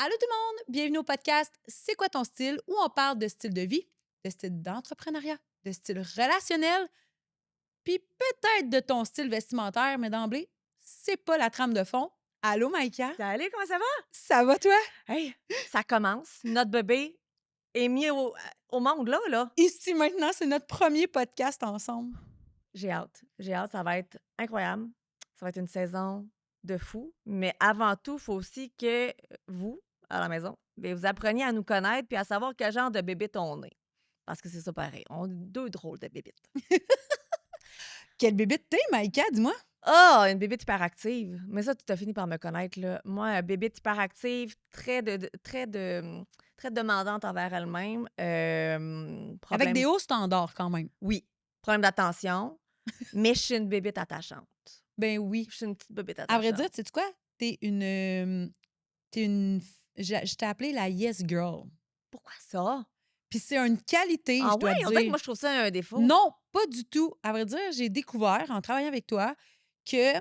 Allô tout le monde, bienvenue au podcast C'est quoi ton style où on parle de style de vie, de style d'entrepreneuriat, de style relationnel, puis peut-être de ton style vestimentaire, mais d'emblée, c'est pas la trame de fond. Allô Maïka, Salut, comment ça va? ça va toi? Hey, ça commence. Notre bébé est mis au monde là. Ici maintenant, c'est notre premier podcast ensemble. J'ai hâte. J'ai hâte, ça va être incroyable. Ça va être une saison de fou. Mais avant tout, il faut aussi que vous, à la maison, bien, vous appreniez à nous connaître puis à savoir quel genre de bébite on est. Parce que c'est ça pareil. On est deux drôles de bébites. Quelle bébite t'es, Maïka, dis-moi? Ah, une bébite hyperactive. Mais ça, tu as fini par me connaître, là. Moi, bébite hyperactive, très demandante envers elle-même. Avec des Problème, hauts standards quand même. oui, problème d'attention, mais je suis une bébite attachante. Ben oui. Je suis une petite bébite À vrai dire, attachante. tu sais quoi? T'es une, je t'ai appelée la yes girl. Pourquoi ça? Puis c'est une qualité, Ah je ouais? dois On dirait que dire. moi, je trouve ça un défaut. Non, pas du tout. À vrai dire, j'ai découvert en travaillant avec toi que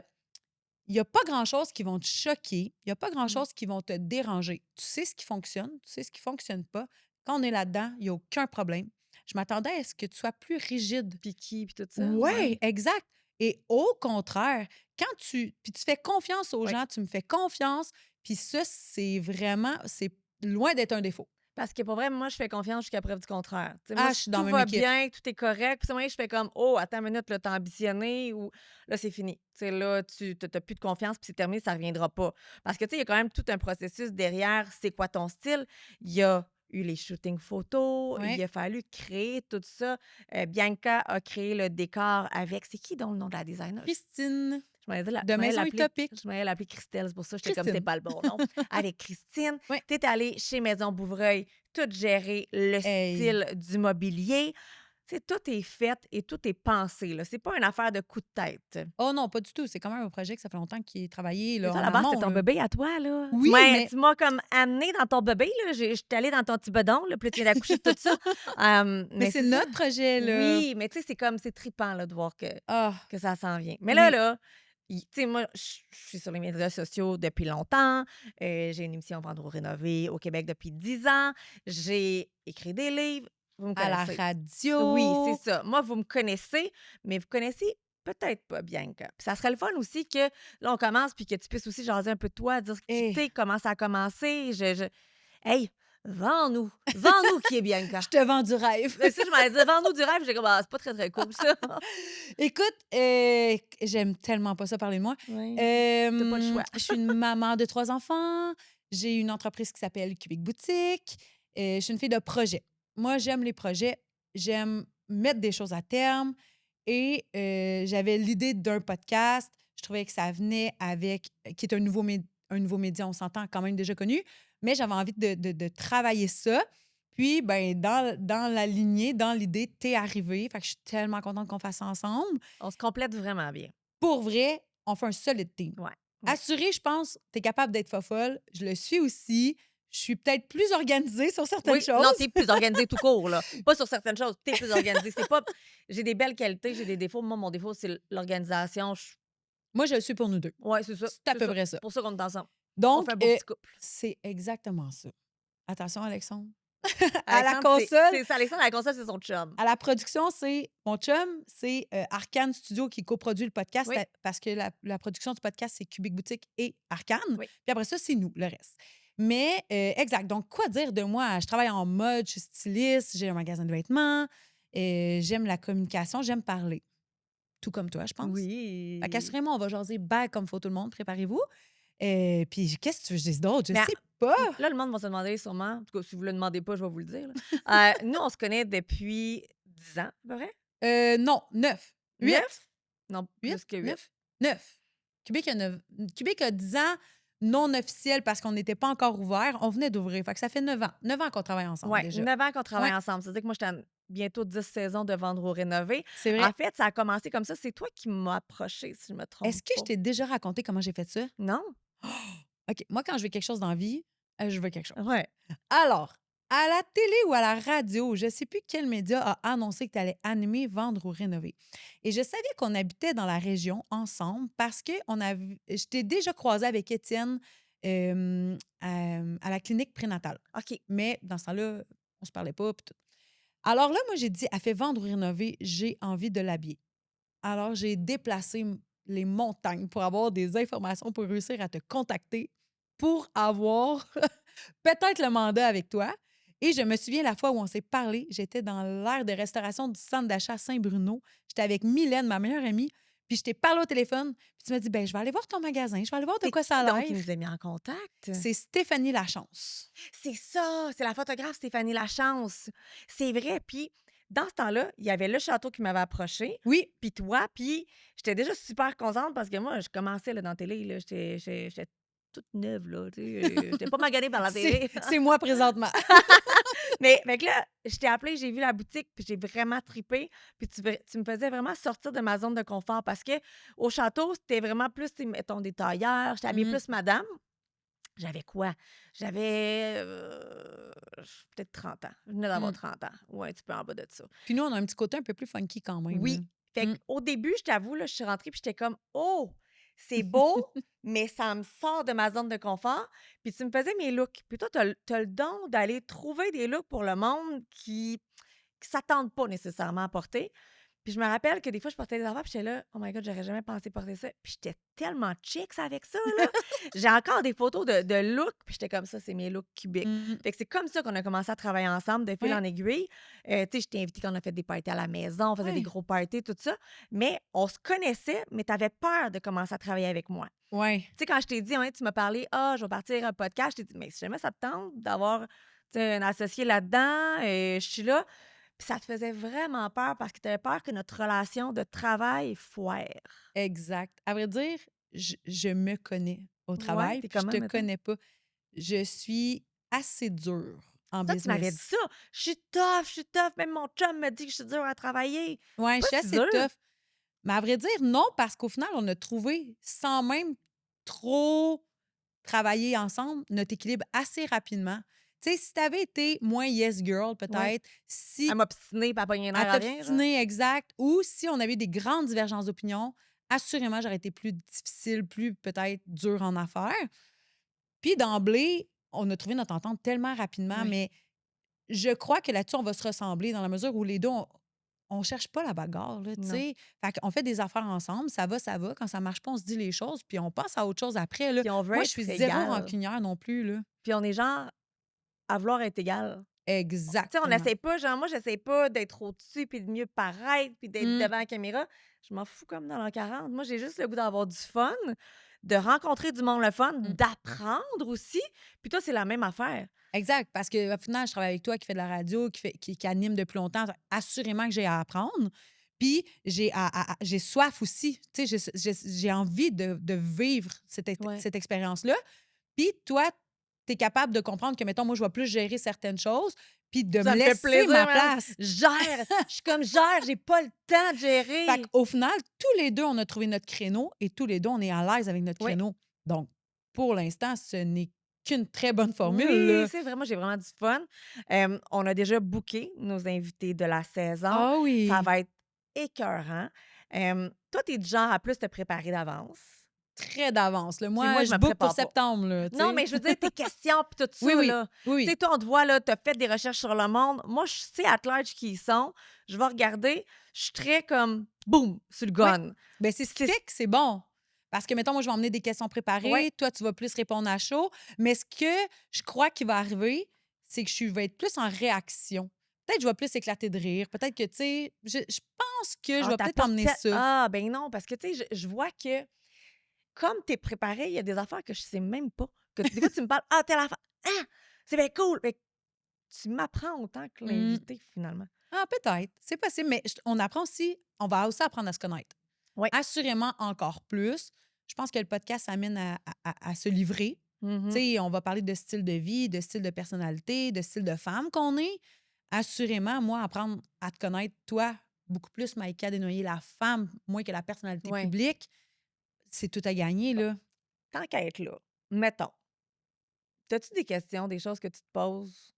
il y a pas grand-chose qui vont te choquer, il y a pas Mm. grand-chose qui vont te déranger. Tu sais ce qui fonctionne, tu sais ce qui fonctionne pas. Quand on est là-dedans, il y a aucun problème. Je m'attendais à ce que tu sois plus rigide. Picky, puis tout ça, Ouais, ouais. exact. Et au contraire, puis tu fais confiance aux Oui. gens, tu me fais confiance, puis ça, c'est loin d'être un défaut. Parce que pour vrai, moi, je fais confiance jusqu'à preuve du contraire. Tu sais, moi, Ah, je si suis dans tout la même va équipe. bien, tout est correct, puis moi, je fais comme: «Oh, attends une minute, là, tu ambitionné» ou là, c'est fini. Tu sais, là, tu as plus de confiance, puis c'est terminé, ça reviendra pas. Parce que, tu sais, il y a quand même tout un processus derrière c'est quoi ton style. Il y a eu les shootings photos, il Ouais. a fallu créer tout ça. Bianca a créé le décor avec c'est qui donc le nom de la designer? Christine de Je m'en allais Maison l'appeler Utopique. Christelle, c'est pour ça que j'étais comme: «C'est Christine. pas le bon nom». Avec Christine, Ouais. tu es allée chez Maison Bouvreuil, tout gérer le Hey. style du mobilier. Tu sais, tout est fait et tout est pensé, là. C'est pas une affaire de coup de tête. Oh non, pas du tout. C'est quand même un projet que ça fait longtemps qu'il est travaillé Mais là, toi, à en la base, c'était amont, ton là. bébé à toi, là. Tu Oui, m'as mais tu m'as comme amenée dans ton bébé, là. J'étais allée dans ton petit bedon, là, puis là, tu viens d'accoucher de tout ça. mais Mais c'est c'est ça. notre projet, là. Oui, mais tu sais, c'est comme c'est trippant, là, de voir que Ah, ça s'en vient. Mais oui. là, tu sais, moi, je suis sur les médias sociaux depuis longtemps. J'ai une émission Vendre ou rénover au Québec depuis 10 ans. J'ai écrit des livres. Vous me À la connaissez. Oui, c'est radio. ça. Moi, vous me connaissez, mais vous connaissez peut-être pas Bianca. Puis ça serait le fun aussi que là, on commence puis que tu puisses aussi jaser un peu de toi, dire qui Eh, t'es, comment ça a commencé. Hey, vends-nous. Vends-nous qui est Bianca. je te vends du rêve. Ben, ça, je m'allais dire, vends-nous du rêve. J'ai comme, ah, c'est pas très, très cool, ça. Écoute, j'aime tellement pas ça parler de moi. Oui, t'as pas le choix. Je suis une maman de 3 enfants. J'ai une entreprise qui s'appelle Cubic Boutique. Je suis une fille de projet. Moi, j'aime les projets. J'aime mettre des choses à terme et j'avais l'idée d'un podcast. Je trouvais que ça venait avec qui est un nouveau média, on s'entend, quand même déjà connu, mais j'avais envie de travailler ça. Puis, ben, dans la lignée, dans l'idée, t'es arrivé. Fait que je suis tellement contente qu'on fasse ça ensemble. On se complète vraiment bien. Pour vrai, on fait un solide team. Ouais, oui. Assurée, je pense, tu es capable d'être fofolle. Je le suis aussi. Je suis peut-être plus organisée sur certaines Oui, non, choses. tu es plus organisée tout court, là. Pas sur certaines choses, tu es plus organisée. C'est pas j'ai des belles qualités, j'ai des défauts. Moi, mon défaut, c'est l'organisation. Moi, je le suis pour nous deux. Ouais, c'est ça, C'est à c'est peu ça. près ça. C'est pour ça qu'on est ensemble. On Donc, fait un beau petit couple. c'est exactement ça. Attention, Alexandre. À la Alexandre, console, c'est ça, Alexandre, à la console, c'est son chum. à la production, c'est mon chum, c'est Arcane Studio qui coproduit le podcast Oui, parce que la production du podcast, c'est Cubic Boutique et Arcane. oui. Puis après ça, c'est nous, le reste. Mais, exact. Donc, quoi dire de moi? Je travaille en mode, je suis styliste, j'ai un magasin de vêtements, j'aime la communication, j'aime parler. Tout comme toi, je pense. Fait Oui. qu'assurément, on va jaser back comme faut tout le monde, préparez-vous. Puis, qu'est-ce que tu veux que je dise d'autre? Je Mais sais pas. là, le monde va se demander sûrement, en tout cas, si vous le demandez pas, je vais vous le dire, là. Nous, on se connaît depuis 10 ans, à peu près? Non, 9, 8. 9? Non, 8, plus que 8. 9, 9. Québec a 10 ans non officiel parce qu'on n'était pas encore ouvert. On venait d'ouvrir. Fait que ça fait 9 ans. 9 ans qu'on travaille ensemble Ouais, déjà. 9 ans qu'on Ouais, travaille ensemble. C'est-à-dire que moi, j'étais à bientôt 10 saisons de Vendre ou rénover. c'est vrai. En fait, ça a commencé comme ça. C'est toi qui m'as approché, si je me trompe Est-ce que je pas. t'ai déjà raconté comment j'ai fait ça? Non? OK. Moi, quand je veux quelque chose dans la vie, je veux quelque chose. Ouais. Alors, à la télé ou à la radio, je ne sais plus quel média a annoncé que tu allais animer, vendre ou rénover. Et je savais qu'on habitait dans la région ensemble parce que je t'ai déjà croisé avec Étienne à la clinique prénatale. OK. Mais dans ce temps-là, on se parlait pas. Puis tout. Alors là, moi, j'ai dit, elle fait vendre ou rénover, j'ai envie de l'habiller. Alors, j'ai déplacé les montagnes pour avoir des informations pour réussir à te contacter pour avoir peut-être le mandat avec toi. Et je me souviens la fois où on s'est parlé, j'étais dans l'aire de restauration du centre d'achat Saint-Bruno. J'étais avec Mylène, ma meilleure amie, puis je t'ai parlé au téléphone, puis tu m'as dit, ben je vais aller voir ton magasin, je vais aller voir de C'est quoi ça qui a donc qui l'air. nous a mis en contact? C'est Stéphanie Lachance. C'est ça, c'est la photographe Stéphanie Lachance. C'est vrai, puis dans ce temps-là, il y avait le château qui m'avait approché, Oui, puis toi, puis j'étais déjà super contente parce que moi, je commençais là, dans la télé, là, j'étais toute neuve, là, tu sais, j'étais pas maganée par la c'est télé. c'est moi présentement. Mais fait que là, je t'ai appelée, j'ai vu la boutique, puis j'ai vraiment trippé, puis tu me faisais vraiment sortir de ma zone de confort parce que au château, c'était vraiment plus, tu sais, mettons, des tailleurs, j'étais habillée Mhm. plus madame. J'avais quoi? J'avais, peut-être 30 ans. Je venais d'avoir Mm. 30 ans ou un petit peu en bas de ça. Puis nous, on a un petit côté un peu plus funky quand même. Là. Oui. Fait Mm. qu'au début, je t'avoue, là, je suis rentrée puis j'étais comme: «Oh! C'est beau, mais ça me sort de ma zone de confort». Puis tu me faisais mes looks. Puis toi, tu as le don d'aller trouver des looks pour le monde qui s'attendent pas nécessairement à porter. Puis je me rappelle que des fois, je portais des affaires, puis j'étais là: «Oh my god, j'aurais jamais pensé porter ça». Puis j'étais tellement chicks avec ça, là. J'ai encore des photos de looks, puis j'étais comme: «Ça, c'est mes looks cubiques». Mm. Fait que c'est comme ça qu'on a commencé à travailler ensemble de fil Ouais, en aiguille. Tu sais, je t'ai invitée quand on a fait des parties à la maison, on faisait des ouais, gros parties, tout ça. Mais on se connaissait, mais tu avais peur de commencer à travailler avec moi. ouais. Tu sais, quand je t'ai dit, ouais, tu m'as parlé: «Ah, je vais partir un podcast», je t'ai dit: «Mais si jamais ça te tente d'avoir, tu sais, un associé là-dedans, je suis là». Puis ça te faisait vraiment peur parce que tu avais peur que notre relation de travail foire. Exact. À vrai dire, je me connais au Ouais, travail, tu puis je comment, te mettons? connais pas. Je suis assez dure en Ça, tu m'avais dit business. ça. Je suis tough, même mon chum me dit que je suis dure à travailler. Je suis Ouais, je pas suis si assez dure. tough. Mais à vrai dire, non, parce qu'au final, on a trouvé, sans même trop travailler ensemble, notre équilibre assez rapidement. Tu sais, si tu avais été moins yes girl, Ouais. peut-être, Elle si m'obstinait puis elle pognait les à nerfs à rien, genre. t'obstiner, exact, ou si on avait eu des grandes divergences d'opinion, assurément, j'aurais été plus difficile, plus peut-être dure en affaires. Puis d'emblée, on a trouvé notre entente tellement rapidement, Ouais. mais je crois que là-dessus, on va se ressembler dans la mesure où les 2, on cherche pas la bagarre, là, tu Non. sais? Fait qu'on fait des affaires ensemble, ça va, ça va. Quand ça marche pas, on se dit les choses, puis on passe à autre chose après, là. Puis on veut Moi, je suis être zéro égal. rancunière non plus, là. Puis on est genre à vouloir être égal. Tu sais, on Exactement. n'essaie pas, genre, moi, j'essaie pas d'être au-dessus puis de mieux paraître puis d'être Mmh, devant la caméra. Je m'en fous comme dans l'an 40. Moi, j'ai juste le goût d'avoir du fun, de rencontrer du monde le fun, mmh. d'apprendre aussi. Puis toi, c'est la même affaire. Exact, parce qu'au final, je travaille avec toi qui fait de la radio, qui anime depuis longtemps. Assurément que j'ai à apprendre. Puis j'ai soif aussi. Tu sais, j'ai envie de vivre Ouais. cette expérience-là. Puis toi, tu es capable de comprendre que, mettons, moi, je vais plus gérer certaines choses, puis de me Ça me fait laisser plaisir, ma man. place. Gère! Je suis comme gère, j'ai pas le temps de Fait gérer. qu'au final, tous les 2 on a trouvé notre créneau et tous les 2 on est à l'aise avec notre Oui. créneau. Donc, pour l'instant, ce n'est qu'une très bonne formule, Oui, là. c'est vrai, moi, j'ai vraiment du fun. On a déjà booké nos invités de la saison. Ah Ça oui! va être écœurant. Toi, tu es du genre à plus te préparer d'avance. Très d'avance, là. Puis moi, Moi, je je me book pour prépare pas. septembre, là, tu Non, sais. mais je veux dire, tes questions puis tout Oui, ça, oui. là. Oui, Tu sais, oui. toi, on te voit, là, tu as fait des recherches sur le monde. Moi, je sais at large qui ils sont. Je vais regarder. Je suis très comme, boum, sur le Oui. gun. Ben, c'est Puis ce qui c'est... fait que c'est bon. Parce que, mettons, moi, je vais emmener des questions Ouais, préparées, toi, tu vas plus répondre à chaud. Mais ce que je crois qui va arriver, c'est que je vais être plus en réaction. Peut-être que je vais plus éclater de rire. Peut-être que, tu sais, je pense que je ah, vais peut-être emmener ça. Ah, ben non, parce que, tu sais, je vois que comme tu es préparé, il y a des affaires que je sais même pas. Que des fois, tu me parles: «Ah, telle affaire! Ah! C'est bien cool!» Fait que tu m'apprends autant que Mmh. l'invité, finalement. Ah, peut-être. C'est possible, mais on apprend aussi, on va aussi apprendre à se connaître. Oui. Assurément encore plus. Je pense que le podcast amène à se livrer. Tu Mmh. sais, on va parler de style de vie, de style de personnalité, de style de femme qu'on est. Assurément, moi, apprendre à te connaître, toi, beaucoup plus, Maïka Desnoyers, la femme, moins que la personnalité Ouais. publique, c'est tout à gagner, Bon, là. tant qu'à être là, mettons, as-tu des questions, des choses que tu te poses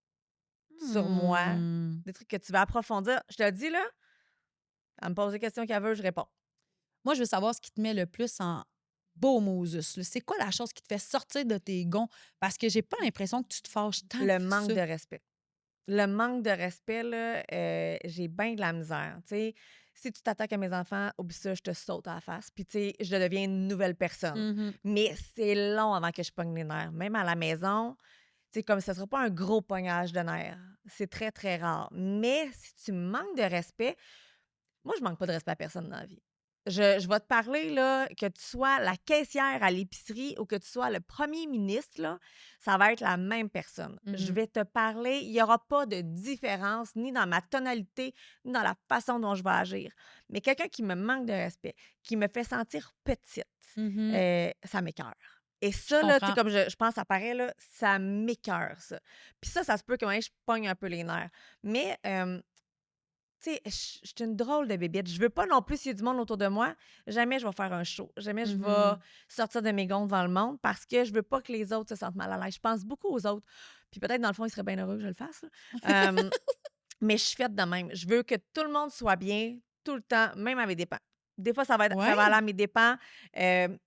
sur moi, Hmm. des trucs que tu veux approfondir? Je te le dis, là, elle me pose des questions qu'elle veut, je réponds. Moi, je veux savoir ce qui te met le plus beau Moses, là? C'est quoi la chose qui te fait sortir de tes gonds? Parce que j'ai pas l'impression que tu te fâches tant Le que manque ça. de respect. Le manque de respect, là, j'ai bien de la misère. Tu sais, si tu t'attaques à mes enfants, oublie ça, je te saute à la face. Puis, tu sais, je deviens une nouvelle personne. Mhm. Mais c'est long avant que je pogne les nerfs. Même à la maison, tu sais, comme ce ne sera pas un gros pognage de nerfs. C'est très, très rare. Mais si tu me manques de respect, moi, je manque pas de respect à personne dans la vie. Je vais te parler, là, que tu sois la caissière à l'épicerie ou que tu sois le premier ministre, là, ça va être la même personne. Je Mhm. vais te parler, il n'y aura pas de différence ni dans ma tonalité, ni dans la façon dont je vais agir. Mais quelqu'un qui me manque de respect, qui me fait sentir petite, Mhm. ça m'écoeure. Et Je ça, là, tu sais, comprends. comme je pense, ça paraît, là, ça m'écoeure, ça. Puis ça se peut que ouais, je pogne un peu les nerfs. Mais tu sais, je suis une drôle de bébête. Je veux pas non plus, s'il y a du monde autour de moi, jamais je vais faire un show. Jamais je vais Mhm. sortir de mes gonds devant le monde parce que je veux pas que les autres se sentent mal à l'aise. Je pense beaucoup aux autres. Puis peut-être, dans le fond, ils seraient bien heureux que je le fasse, là. Mais je suis faite de même. Je veux que tout le monde soit bien tout le temps, même à mes dépens. Des fois, ça va aller Ouais. à mes dépens.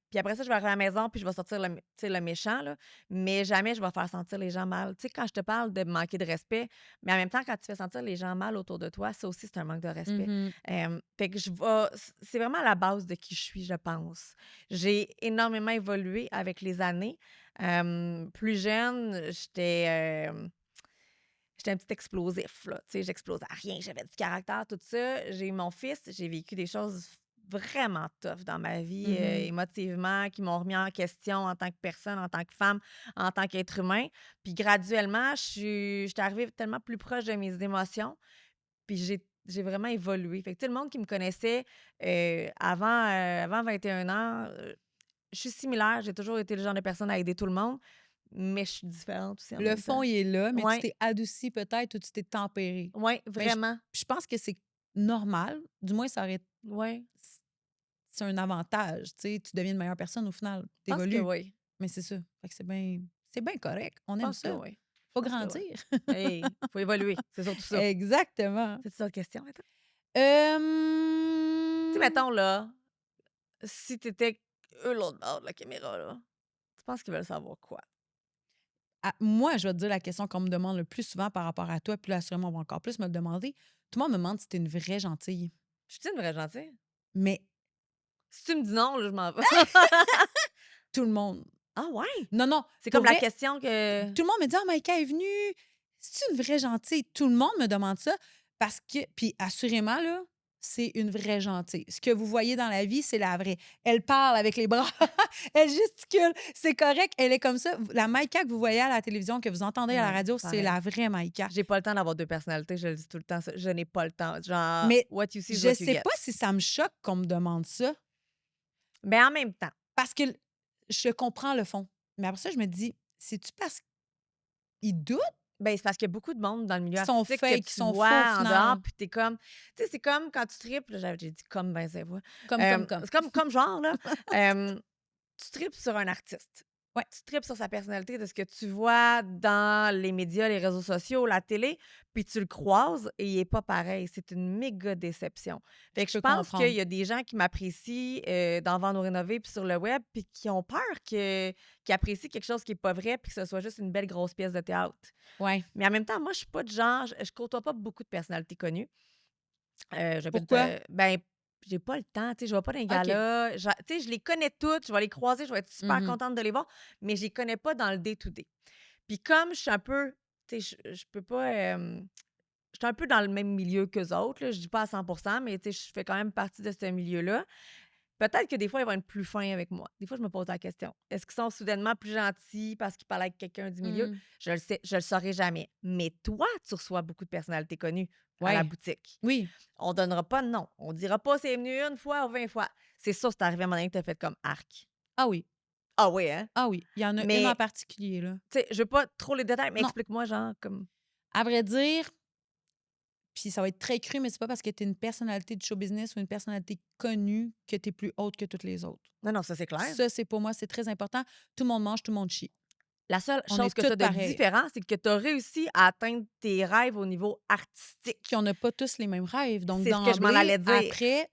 Puis après ça, je vais arriver à la maison puis je vais sortir tu sais, le méchant, là. Mais jamais je vais faire sentir les gens mal. Tu sais, quand je te parle de manquer de respect, mais en même temps, quand tu fais sentir les gens mal autour de toi, ça aussi, c'est un manque de respect. Mhm. Fait que c'est vraiment à la base de qui je suis, je pense. J'ai énormément évolué avec les années. Plus jeune, j'étais un petit explosif, là. Tu sais, j'explosais à rien, j'avais du caractère, tout ça. J'ai eu mon fils, j'ai vécu des choses vraiment tough dans ma vie, Mhm. émotivement, qui m'ont remis en question en tant que personne, en tant que femme, en tant qu'être humain. Puis graduellement, j'étais arrivée tellement plus proche de mes émotions, puis j'ai vraiment évolué. Fait que, tu sais, le monde qui me connaissait avant 21 ans, je suis similaire, j'ai toujours été le genre de personne à aider tout le monde, mais je suis différente aussi en Le même temps. fond, il est là, mais tu Ouais, t'es adouci peut-être ou tu t'es tempéré. ouais, Mais vraiment. je pense que c'est normal. Du moins, Ouais. c'est un avantage. Tu sais, tu deviens une meilleure personne au final. Tu Je pense que évolues. oui. Mais c'est ça. Fait que c'est bien correct. On Je aime pense que ça. oui. Je Faut pense que oui. grandir. Hey, faut évoluer, c'est surtout ça. Exactement. C'est ça la question, attends? Tu sais, Hem, mettons, là, si t'étais eux, l'autre bord de la caméra, là, tu penses qu'ils veulent savoir quoi? moi, je vais te dire la question qu'on me demande le plus souvent par rapport à toi, puis là, sûrement, on va encore plus me le demander. Tout le monde me demande si tu une vraie gentille. Je suis une vraie gentille? Mais Si tu me dis non, là, je m'en vais. tout le monde. Ah ouais? Non, non, C'est pour comme la vrai, question que tout le monde me dit: «Ah, Maïka est venue. C'est une vraie gentille?» Tout le monde me demande ça parce que puis assurément, là, c'est une vraie gentille. Ce que vous voyez dans la vie, c'est la vraie. Elle parle avec les bras, elle gesticule, c'est correct, elle est comme ça. La Maïka que vous voyez à la télévision, que vous entendez à la ouais, radio, c'est pareil. la vraie Maïka. J'ai pas le temps d'avoir 2 personnalités, je le dis tout le temps ça. Je n'ai pas le temps. Genre, Mais what you see is je what you sais get. pas si ça me choque qu'on me demande ça Mais en même temps, parce que je comprends le fond. Mais après ça, je me dis: «C'est-tu parce qu'ils doutent? ben, c'est parce qu'il y a beaucoup de monde dans le milieu Qu'ils sont artistique que fake, qu'ils tu sont faux au vois en dehors, final?» puis t'es comme tu sais, c'est comme quand tu tripes, là, j'ai dit comme ben c'est voix. Comme. C'est comme genre là, hem, tu tripes sur un artiste. Ouais, Tu tripes sur sa personnalité, de ce que tu vois dans les médias, les réseaux sociaux, la télé, puis tu le croises et il est pas pareil. C'est une méga déception. je Fait que je peux pense qu'il comprendre. y a des gens qui m'apprécient, dans Vendre ou rénover puis sur le web, puis qui ont peur qu'ils apprécient quelque chose qui est pas vrai puis que ce soit juste une belle grosse pièce de théâtre. Ouais. Mais en même temps, moi, je suis pas de genre je côtoie pas beaucoup de personnalités connues. J'habite, Pourquoi? ben, j'ai pas le temps, tu sais, je vais pas dans les OK. galas. Tu sais, je les connais toutes, je vais les croiser, je vais être super Mmh. contente de les voir, mais je les connais pas dans le day to day. Puis comme je suis un peu tu sais, je peux pas, je suis un peu dans le même milieu qu'eux autres, là, je dis pas à 100 mais tu sais, je fais quand même partie de ce milieu-là. Peut-être que des fois, ils vont être plus fins avec moi. Des fois, je me pose la question. Est-ce qu'ils sont soudainement plus gentils parce qu'ils parlent avec quelqu'un du milieu? Mmh. Je le saurai jamais. Mais toi, tu reçois beaucoup de personnalités connues à la Ouais. boutique. Oui. On donnera pas de nom. On dira pas c'est venu une fois ou 20 fois. C'est sûr, c'est arrivé à un moment donné que tu as fait comme arc. Ah oui. Ah oui, hein? Ah oui. Il y en a une en Mais, particulier, là. tu sais, je veux pas trop les détails, mais Non, explique-moi, genre, comme. à vrai dire, puis ça va être très cru, mais c'est pas parce que tu es une personnalité du show business ou une personnalité connue que tu es plus haute que toutes les autres. Non, non, ça, c'est clair. Ça, c'est pour moi, c'est très important. Tout le monde mange, tout le monde chie. La seule On chose est que tu as toutes de pareilles. différent, c'est que tu as réussi à atteindre tes rêves au niveau Qu'on artistique. n'a pas tous les mêmes rêves. Donc, C'est ce que je m'en d'emblée, allais dire. après,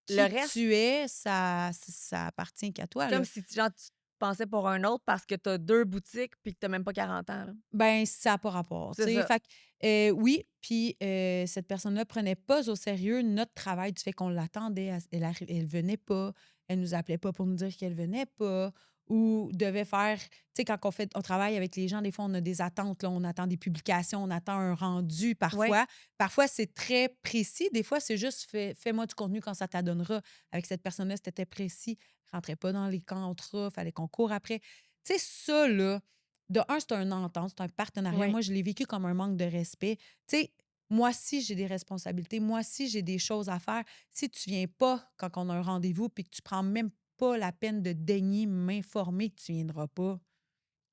le qui reste, tu es, ça appartient qu'à c'est toi, comme là. si genre, tu te pensais pour un autre parce que tu as 2 boutiques puis que tu as même pas 40 ans, là. Ben, ça a pas rapport, tu C'est sais? ça. Fait que, oui, puis cette personne-là prenait pas au sérieux notre travail du fait qu'on l'attendait. Elle venait pas, elle nous appelait pas pour nous dire qu'elle venait pas ou devait faire tu sais, quand on travaille avec les gens, des fois, on a des attentes, là, on attend des publications, on attend un rendu Ouais. parfois. Parfois, c'est très précis. Des fois, c'est juste fais-moi du contenu quand ça t'adonnera. Avec cette personne-là, c'était précis. Rentrait pas dans les contrats, fallait qu'on court après. Tu sais, ça, là, de un, c'est un entente, c'est un partenariat. Ouais. Moi, je l'ai vécu comme un manque de respect. Tu sais, moi aussi, j'ai des responsabilités. Moi aussi, j'ai des choses à faire. Si tu viens pas quand on a un rendez-vous puis que tu prends même pas la peine de daigner m'informer que tu viendras pas,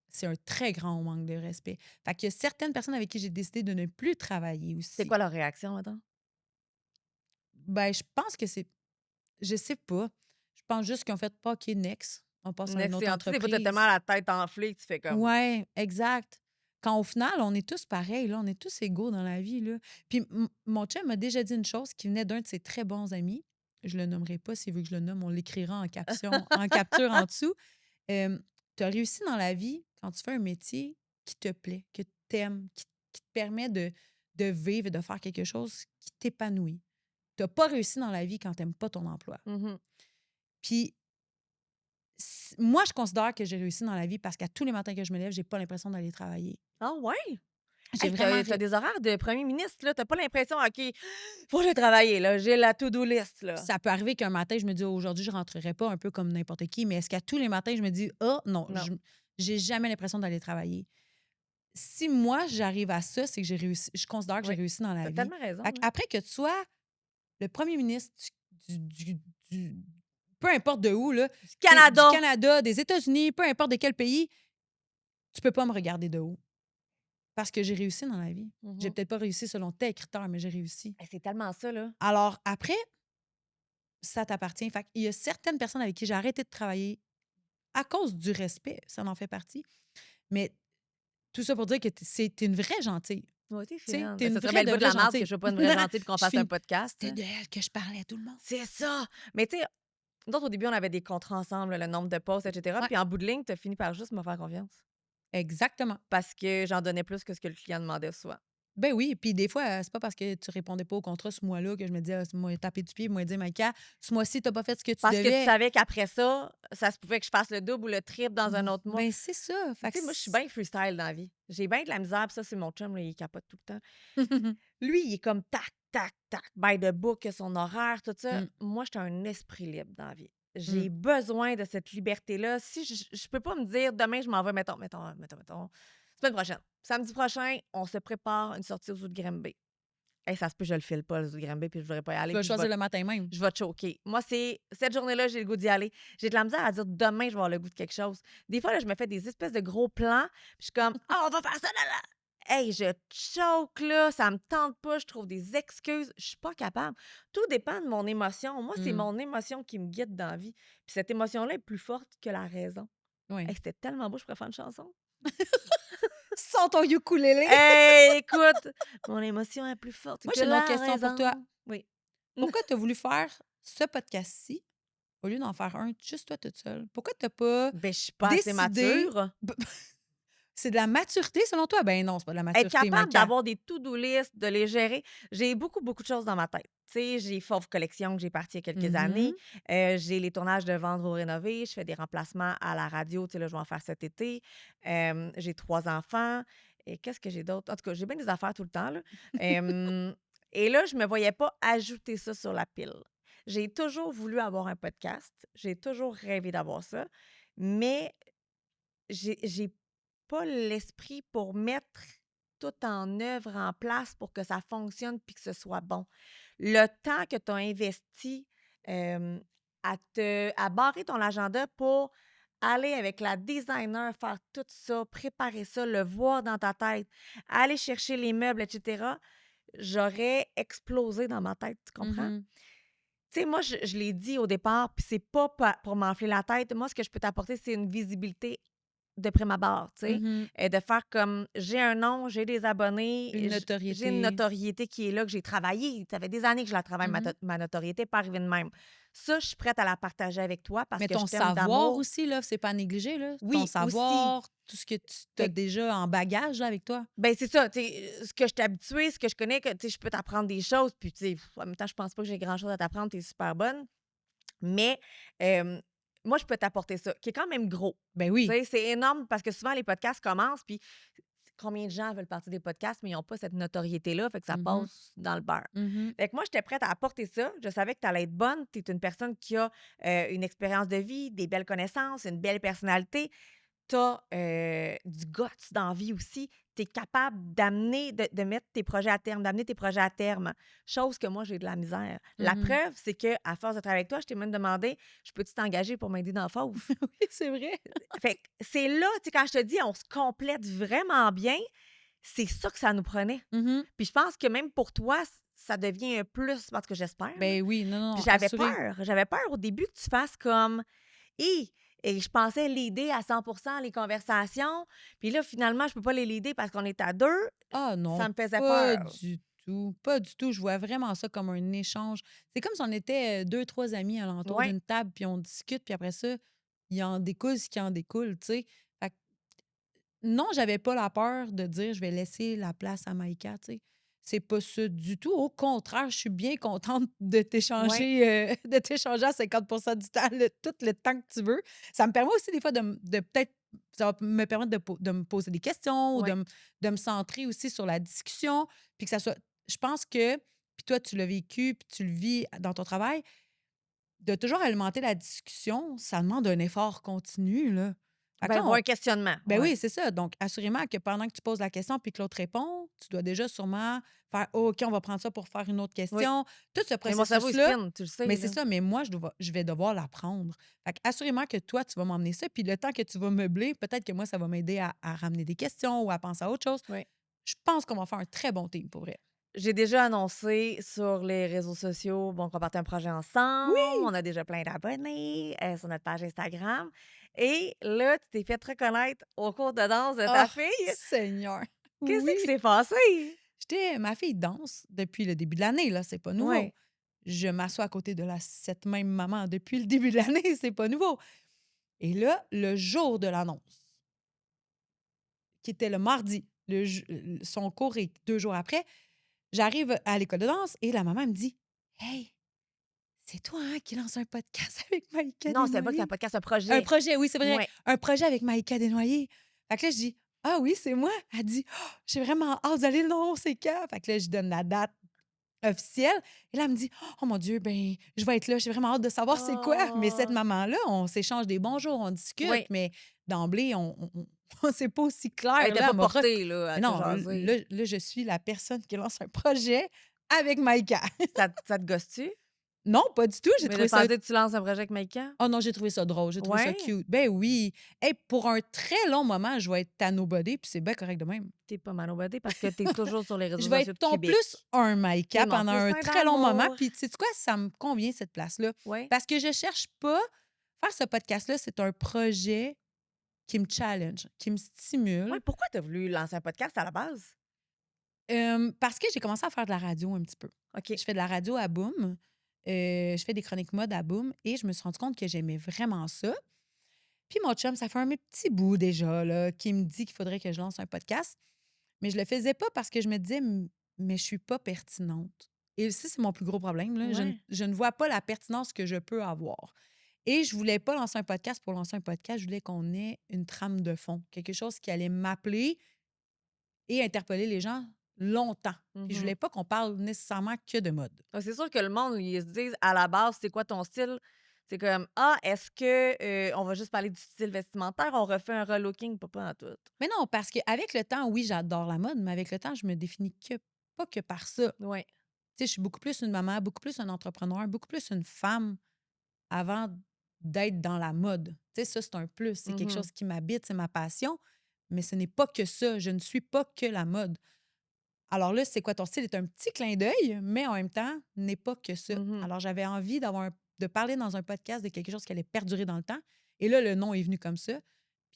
c'est un très grand manque de respect. Fait qu'il y a certaines personnes avec qui j'ai décidé de ne plus travailler C'est aussi. quoi leur réaction, mettons? Ben, je pense que c'est je sais pas. Je pense juste qu'ils ont fait: «OK, next, on passe à une Next, autre c'est tu sais, des fois, tu as tellement entreprise». la tête enflée que tu fais comme Ouais, exact. Quand au final, on est tous pareils, là, on est tous égaux dans la vie, là. Puis mon chum m'a déjà dit une chose qui venait d'un de ses très bons amis. Je le nommerai pas, s'il veut que je le nomme, on l'écrira en capture en dessous. Tu as réussi dans la vie quand tu fais un métier qui te plaît, que tu aimes, qui te permet de vivre et de faire quelque chose qui t'épanouit. Tu pas réussi dans la vie quand tu pas ton emploi. Mmh. Puis moi, je considère que j'ai réussi dans la vie parce qu'à tous les matins que je me lève, j'ai pas l'impression d'aller travailler. Ah ouais? J'ai Hey, vraiment tu des horaires de premier ministre, là. Tu pas l'impression: «OK, faut que j'aille travailler, là, j'ai la to-do list, là». ça peut arriver qu'un matin, je me dis: «Aujourd'hui, je rentrerai pas», un peu comme n'importe qui, mais est-ce qu'à tous les matins, je me dis: «Ah non, Non. j'ai jamais l'impression d'aller travailler». Si moi, j'arrive à ça, c'est que j'ai réussi je considère que j'ai Oui, réussi dans tu la as vie. tellement raison, Fait là. qu'après que tu sois le premier ministre du peu importe de où, là, Du du Canada! Canada, des États-Unis, peu importe de quel pays, tu peux pas me regarder de haut parce que j'ai réussi dans la vie. J'ai Mmh. peut-être pas réussi selon tes critères, mais j'ai réussi. C'est tellement ça, là. Alors après, ça t'appartient. Fait qu'il y a certaines personnes avec qui j'ai arrêté de travailler à cause du respect, ça en fait partie. Mais tout ça pour dire que t'es une vraie gentille. Ouais, tu Tu sais, fine. t'es Ben, une ça serait vraie bien le de bout de vraie la marde que gentille. je sois pas une vraie gentille puis qu'on Je fasse un suis podcast, c'était là. de elle que je parlais à tout le monde. C'est ça! Mais tu sais, nous autres, au début, on avait des contrats ensemble, le nombre de postes, et cetera. Ouais, Puis en bout de ligne, tu as fini par juste me faire confiance exactement. parce que j'en donnais plus que ce que le client demandait souvent. Ben oui, puis des fois, c'est pas parce que tu répondais pas au contrat ce mois-là que je me disais: «Ah, ce mois taper du pied, moi dire Maïka, ce mois-ci, t'as pas fait ce que tu Parce que tu devais». savais qu'après ça, ça se pouvait que je fasse le double ou le triple dans un autre mois. Ben c'est ça. Tu Fait que sais, moi, je suis bien freestyle dans la vie. J'ai bien de la misère, puis ça, c'est mon chum, là, il capote tout le temps. Lui, il est comme tac, tac, tac, by the book, son horaire, tout ça. Mmh, Moi, j'étais un esprit libre dans la vie. mmh. J'ai besoin de cette liberté-là. Si je peux pas me dire demain, je m'en vais, mettons, semaine prochaine. Samedi prochain, on se prépare une sortie aux Zoo de Granby. Hey, ça se peut, je le file pas, les Zoo de Granby, puis je voudrais pas y Tu aller, vas puis choisir le matin même. je vais te choquer. Moi, c'est cette journée-là, j'ai le goût d'y aller. J'ai de la misère à dire demain, je vais avoir le goût de quelque chose. Des fois, là, je me fais des espèces de gros plans, puis je suis comme ah, on va faire ça là là. Hey, je choque là, ça me tente pas, je trouve des excuses, je suis pas capable. Tout dépend de mon émotion. Moi, c'est Mmh. mon émotion qui me guide dans la vie. Puis cette émotion-là est plus forte que la raison. Oui. Hey, c'était tellement beau, je pourrais faire une chanson. Sors ton ukulélé! Hey, écoute, mon émotion est plus forte Moi, que j'ai une autre la question pour toi. raison. Oui. Pourquoi tu as voulu faire ce podcast-ci au lieu d'en faire un juste toi toute seule? Pourquoi tu pas Ben, je suis pas assez décidé mature. b c'est de la maturité selon toi? Ben non, c'est pas de la Être maturité, capable Maïka. d'avoir des to-do list, de les gérer. J'ai beaucoup, beaucoup de choses dans ma tête. Tu sais, j'ai Fauve Collection que j'ai parti il y a quelques années. Mmh. J'ai les tournages de Vendre ou Rénover. Je fais des remplacements à la radio. Tu sais, là, je vais en faire cet été. J'ai 3 enfants. Et qu'est-ce que j'ai d'autre? En tout cas, j'ai bien des affaires tout le temps, là. Et là, je me voyais pas ajouter ça sur la pile. J'ai toujours voulu avoir un podcast. J'ai toujours rêvé d'avoir ça. Mais j'ai pas l'esprit pour mettre tout en œuvre, en place pour que ça fonctionne puis que ce soit bon. Le temps que tu as investi, à barrer ton agenda pour aller avec la designer, faire tout ça, préparer ça, le voir dans ta tête, aller chercher les meubles, et cetera, j'aurais explosé dans ma tête, tu comprends? Mmh. Tu sais, moi, je l'ai dit au départ, puis c'est pas pour m'enfler la tête. Moi, ce que je peux t'apporter, c'est une visibilité de prime abord, tu sais, Mmh. et de faire comme j'ai un nom, j'ai des abonnés, Une j'ai une notoriété. notoriété qui est là, que j'ai travaillé. Ça fait des années que je la travaille, Mmh. ma notoriété, pas arrivée de même. Ça, je suis prête à la partager avec toi parce Mais que je ton t'aime savoir d'amour. aussi, là, c'est pas à négliger, là. Ton Oui, aussi. savoir, tout ce que tu as Fait que, déjà en bagage là, avec toi. ben, c'est ça, tu sais, ce que je t'ai habitué, ce que je connais, que, tu sais, je peux t'apprendre des choses, puis, tu sais, en même temps, je pense pas que j'ai grand-chose à t'apprendre, tu es super bonne. Mais, hem, moi, je peux t'apporter ça, qui est quand même gros. Ben Tu oui. sais, c'est énorme parce que souvent, les podcasts commencent, puis combien de gens veulent partir des podcasts, mais ils n'ont pas cette notoriété-là, fait que ça Mmh. passe dans le beurre. Mmh. Fait que moi, j'étais prête à apporter ça. Je savais que tu allais être bonne. Tu es une personne qui a une expérience de vie, des belles connaissances, une belle personnalité. Tu as du guts dans la vie aussi. Tu es capable d'amener, de mettre tes projets à terme, d'amener tes projets à terme. Chose que moi, j'ai de la misère. La Mmh. preuve, c'est que à force de travailler avec toi, je t'ai même demandé, je peux-tu t'engager pour m'aider dans la fauve? Oui, c'est vrai. Fait que c'est là, tu sais, quand je te dis, on se complète vraiment bien, c'est ça que ça nous prenait. Mmh. Puis je pense que même pour toi, ça devient un plus, parce que j'espère, là. Ben oui, non, Puis non, j'avais assuré. peur. J'avais peur au début que tu fasses comme et et je pensais l'aider à 100 les conversations. Puis là, finalement, je peux pas les l'aider parce qu'on est à 2. Ah non, Ça me faisait pas peur. du tout, pas du tout. Je vois vraiment ça comme un échange. C'est comme si on était, 2-3 amis alentour Ouais. d'une table, puis on discute, puis après ça, il en découle ce qui en découle, tu sais? Fait que non, j'avais pas la peur de dire: «Je vais laisser la place à Maïka», tu sais? C'est pas ça du tout. Au contraire, je suis bien contente Ouais. de t'échanger à 50 du temps, tout le temps que tu veux. Ça me permet aussi des fois de peut-être ça va me permettre de me poser des questions ou Ouais. de me centrer aussi sur la discussion, puis que ça soit je pense que puis toi, tu l'as vécu, puis tu le vis dans ton travail, de toujours alimenter la discussion, ça demande un effort continu, là. Fait que Ben, là, avoir un questionnement. ben Ouais. oui, c'est ça. Donc, assurément que pendant que tu poses la question puis que l'autre répond, tu dois déjà sûrement faire «Oh, OK, on va prendre ça pour faire une autre Oui. question». Tout ce Mais mon cerveau, il processus-là, spinne, tu le sais, mais c'est là. ça, mais moi, je vais devoir l'apprendre. Fait assurément que toi, tu vas m'emmener ça. Puis le temps que tu vas meubler, peut-être que moi, ça va m'aider à ramener des questions ou à penser à autre chose. Oui. Je pense qu'on va faire un très bon team, pour vrai. J'ai déjà annoncé sur les réseaux sociaux, bon, qu'on partait un projet ensemble. Oui! On a déjà plein d'abonnés sur notre page Instagram. Et là, tu t'es fait reconnaître au cours de danse de ta Oh, fille. Seigneur! Qu'est-ce qui Oui! s'est passé? Ma fille danse depuis le début de l'année, là, c'est pas nouveau. Oui. Je m'assois à côté de cette même maman depuis le début de l'année, c'est pas nouveau. Et là, le jour de l'annonce, qui était le mardi, son cours est 2 jours après, j'arrive à l'école de danse et la maman me dit: «Hey, c'est toi, hein, qui lance un podcast avec Maïka Non, c'est pas que c'est un Desnoyers?» podcast, un Un projet. projet, oui, c'est vrai, Oui. un projet avec Maïka Desnoyers. Fait que là, je dis: «Ah oui, c'est moi». Elle dit: «Oh, j'ai vraiment hâte d'aller le nom, c'est quand?» Fait que là, je donne la date officielle et là, elle me dit: «Oh mon Dieu, ben, je vais être là, j'ai vraiment hâte de savoir c'est quoi». Mais cette Oh! maman-là, on s'échange des bonjours, on discute, Oui. mais d'emblée, on c'est pas aussi Elle clair, était là. pas Elle m'a rec portée, là, à mais te non, jaser. je suis la personne qui lance un projet avec Maïka. Ça te gosse-tu? Non, pas du tout, j'ai Mais de trouvé ça penser que tu lances un projet avec Maïka? oh non, j'ai trouvé ça drôle, j'ai trouvé ça Ouais? cute. Ben oui. Hey, pour un très long moment, je vais être ta nobody, puis c'est bien correct de même. T'es pas mal au badé parce que t'es toujours sur les réseaux Je vais sociaux être de ton Québec. plus un T'es Maïka mon pendant plus un un très long moment, d'amour. puis tu sais quoi? Ça me convient cette place-là. Ouais. Parce que je cherche pas faire ce podcast-là, c'est un projet qui me challenge, qui me Ouais, stimule. pourquoi t'as voulu lancer un podcast à la base? Parce que j'ai commencé à faire de la radio un petit peu. OK. Je fais de la radio à Boom, je fais des chroniques mode à Boom et je me suis rendu compte que j'aimais vraiment ça. Puis mon chum, ça fait un petit bout déjà là, qui me dit qu'il faudrait que je lance un podcast, mais je le faisais pas parce que je me disais: Mais je suis pas pertinente». Et ça, c'est mon plus gros problème là, Ouais. je ne vois pas la pertinence que je peux avoir et je voulais pas lancer un podcast pour lancer un podcast, je voulais qu'on ait une trame de fond, quelque chose qui allait m'appeler et interpeller les gens longtemps. Puis je Mmh. voulais pas qu'on parle nécessairement que de mode. Ah, c'est sûr que le monde, ils se disent à la base, c'est quoi ton style? C'est comme ah, est-ce que on va juste parler du style vestimentaire, on refait un relooking, pas en tout. Mais non, parce qu'avec le temps, oui, j'adore la mode, mais avec le temps, je me définis pas que par ça. Ouais. Tu sais, je suis beaucoup plus une maman, beaucoup plus un entrepreneur, beaucoup plus une femme avant d'être dans la mode. Tu sais, ça, c'est un plus. C'est quelque Mmh. chose qui m'habite, c'est ma passion, mais ce n'est pas que ça. Je ne suis pas que la mode. Alors là, c'est quoi ton style est un petit clin d'œil, mais en même temps, n'est pas que ça. Mmh. Alors j'avais envie de parler dans un podcast de quelque chose qui allait perdurer dans le temps. Et là, le nom est venu comme ça.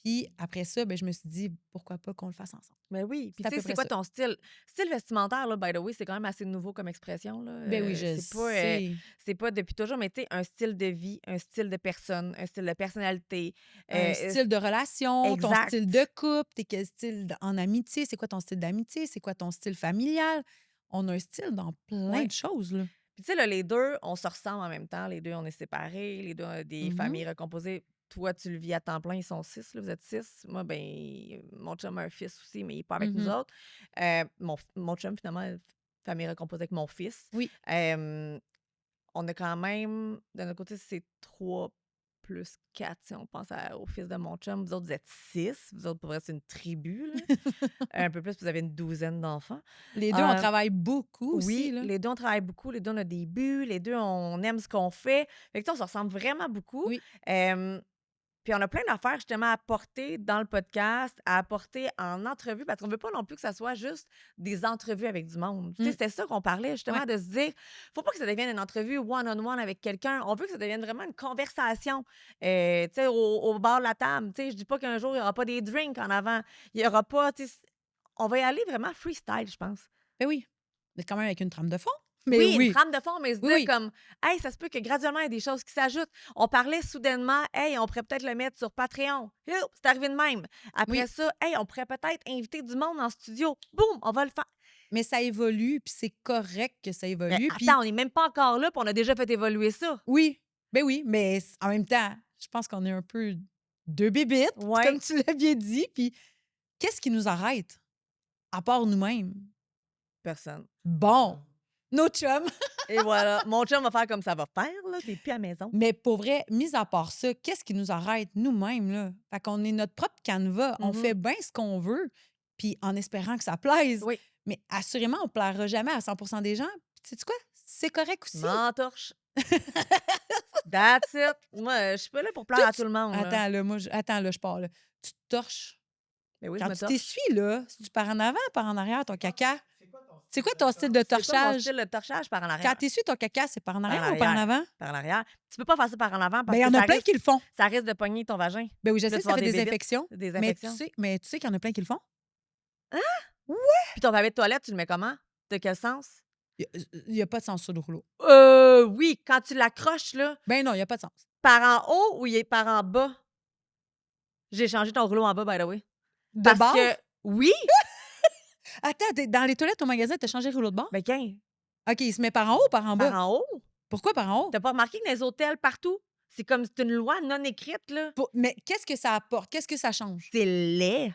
Puis après ça, ben, je me suis dit, pourquoi pas qu'on le fasse ensemble. Ben oui. Puis C'est à tu peu sais, c'est près quoi ça. ton style? Style vestimentaire, là, by the way, c'est quand même assez nouveau comme expression, là. Ben oui, je sais. C'est pas depuis toujours, mais tu sais, un style de vie, un style de personne, un style de personnalité. Un euh, style de relation, ton style de exact. couple, t'es quel style en amitié, c'est quoi ton style d'amitié, c'est quoi ton style familial. On a un style dans plein Ouais. de choses, là. Puis tu sais, là, les deux, on se ressemble en même temps. Les deux, on est séparés. Les deux, on a des Mhm. familles recomposées. Toi, tu le vis à temps plein. Ils sont 6, là, vous êtes 6. Moi, ben, mon chum a un fils aussi, mais il n'est pas avec nous Mhm. autres. Mon chum, finalement, famille recomposée avec mon fils. Oui. Euh, on a quand même, de notre côté, c'est 3 plus 4, si on pense au fils de mon chum. Vous autres, vous êtes 6. Vous autres, pour vrai, c'est une tribu, là. Un peu plus, vous avez une douzaine d'enfants. Les deux, on Euh, travaille beaucoup aussi, oui, là. les 2, on travaille beaucoup. Les 2, on a des buts. Les 2, on aime ce qu'on fait. Fait que, tu sais, on se ressemble vraiment beaucoup. Oui. Hem, Puis on a plein d'affaires justement à apporter dans le podcast, à apporter en entrevue, parce qu'on veut pas non plus que ça soit juste des entrevues avec du monde. Tu sais, Mm. c'était ça qu'on parlait justement, Ouais. de se dire, faut pas que ça devienne une entrevue one-on-one avec quelqu'un. On veut que ça devienne vraiment une conversation, tu sais, au bord de la table. Tu sais, je dis pas qu'un jour, il y aura pas des drinks en avant. Il y aura pas, tu sais, on va y aller vraiment freestyle, je pense. Ben oui. Mais quand même avec une trame de fond. Mais Oui, une oui. trame de fond, mais se Oui, dire oui. comme: «Hey, ça se peut que graduellement, il y a des choses qui s'ajoutent». On parlait soudainement: «Hey, on pourrait peut-être le mettre sur Patreon». Youp, c'est arrivé de même. Après Oui. ça: «Hey, on pourrait peut-être inviter du monde en studio». Boum, on va le faire. Mais ça évolue, puis c'est correct que ça Mais évolue. Puis attends, on n'est même pas encore là, puis on a déjà fait évoluer ça. oui, ben oui, mais en même temps, je pense qu'on est un peu deux bébites, comme Ouais, tu l'as bien dit. Puis qu'est-ce qui nous arrête, à part nous-mêmes? personne. Bon, nos chums. Et voilà, mon chum va faire comme ça va faire, là, tu plus à la maison. Mais pour vrai, mis à part ça, qu'est-ce qui nous arrête nous-mêmes, là? Fait qu'on est notre propre canevas. On Mmh. fait bien ce qu'on veut, puis en espérant que ça plaise. Oui, Mais assurément, on ne plaira jamais à 100 des gens. Puis sais-tu quoi? C'est correct aussi. m'entorche. That's it. Moi, je suis pas là pour plaire Toi, à tout le monde, là. Attends, là, attends, là, je pars, là. Tu te torches. Mais oui, je Quand me tu torche. t'essuies, là, si tu pars en avant, par en arrière, ton caca. C'est quoi ton style de C'est quoi mon torchage? style de torchage? Par en Quand arrière. tu essuies ton caca, c'est par en Par en arrière ou par en arrière. avant? Par en arrière. Tu peux pas faire ça par en avant Ben, parce il y que en a plein qui le font. ça risque de pogner ton vagin. Ben oui, je Puis là, sais, tu vas ça fait avoir des bébites, infections. des Mais tu infections. sais, mais tu sais qu'il y en a plein qui le font. Puis ton papier de toilette, tu le mets comment? De quel sens? Il y a pas de sens sur le rouleau. Oui, quand tu l'accroches, là, Ben non, il y a pas de sens. par en haut ou il est par en bas? J'ai changé ton rouleau en bas, by the way. De Parce bord? que oui, Attends, dans les toilettes au magasin, t'as changé le rouleau de bord? ben qu'un, OK, il se met par en haut ou par en par bas? en haut. Pourquoi par en haut? T'as pas remarqué que dans les hôtels, partout, c'est une loi non écrite, là. Mais qu'est-ce que ça apporte? Qu'est-ce que ça change? C'est laid.